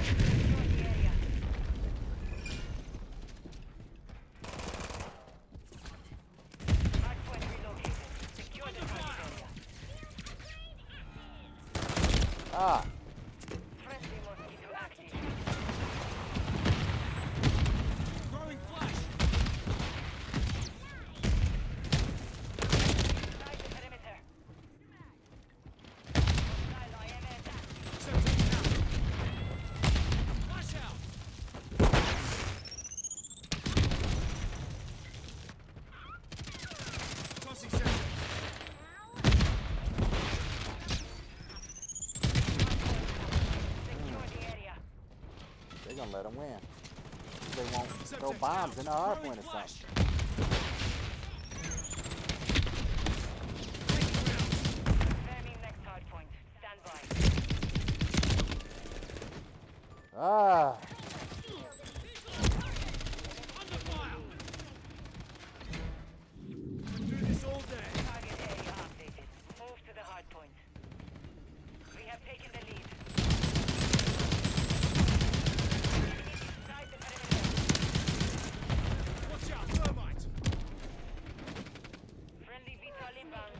Secure the area. Hardpoint relocated. Secure the target area. Ah. Friendly mosquito active. Throwing flash. Inside the perimeter. Hostile IMS active. Septex out. Flash out. Tossing Septex. Secure the area. They're gonna let them win. They won't throw Septex bombs out. in the hard Throwing point or flash. something. Confirming next hardpoint. Stand by. Ah. Under fire. Do this all day. Target area updated. Move to the hardpoint. We have taken the lead. Enemies inside the perimeter. Watch out, thermite. Friendly VTOL inbound.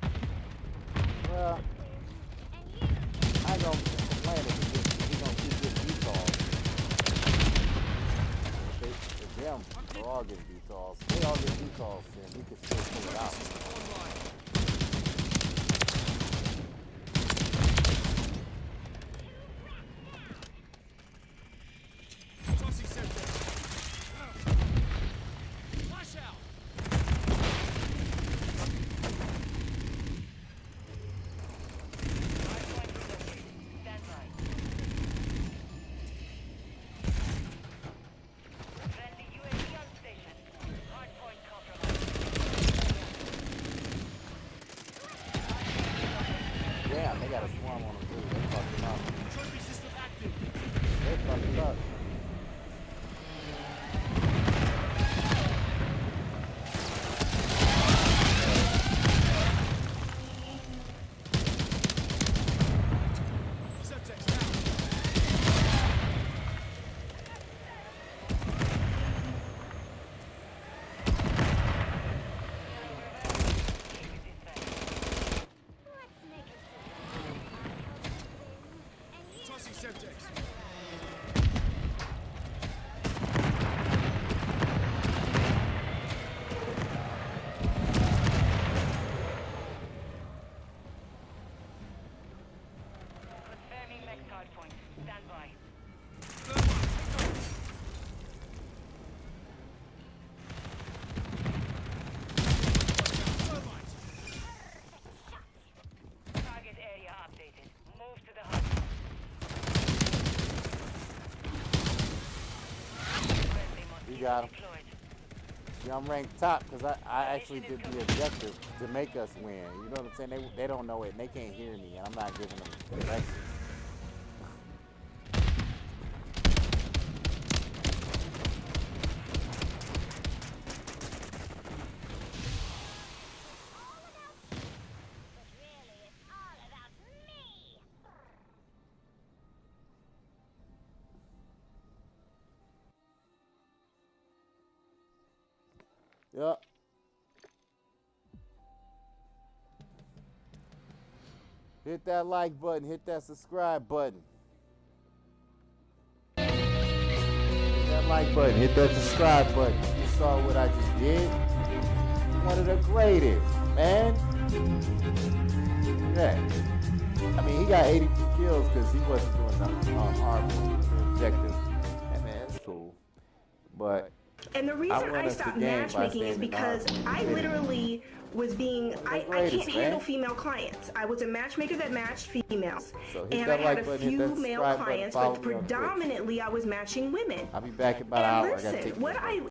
Well, I ain't gonna complain if he's gonna keep getting VTOLs. If them, they all get VTOLs. They all get VTOLs, then we could still pull it out. Online. Tossing Septex. Flash out. Hardpoint relocated. Stand by. Friendly UAV on station. Hardpoint compromised. Damn, they got a swarm on them too. They fucked him up. Trophy system active. They fucked him up. Emergency Semtex. Confirming next hard point. Stand by. Target area updated. Move to the hub. You got him. See, I'm ranked top because I actually did the objective to make us win. You know what I'm saying? They don't know it and they can't hear me, and I'm not giving them directions. Yep. Hit that like button. Hit that subscribe button. Hit that like button. Hit that subscribe button. You saw what I just did? One of the greatest, man. Yeah. I mean, he got 82 kills because he wasn't doing the hard one, the objective. And man, it's cool. But and the reason I stopped matchmaking is because I literally was being, I can't handle female clients. I was a matchmaker that matched females. So and I had a few male clients, but predominantly I was matching women. I'll be back in about an hour. Listen, what I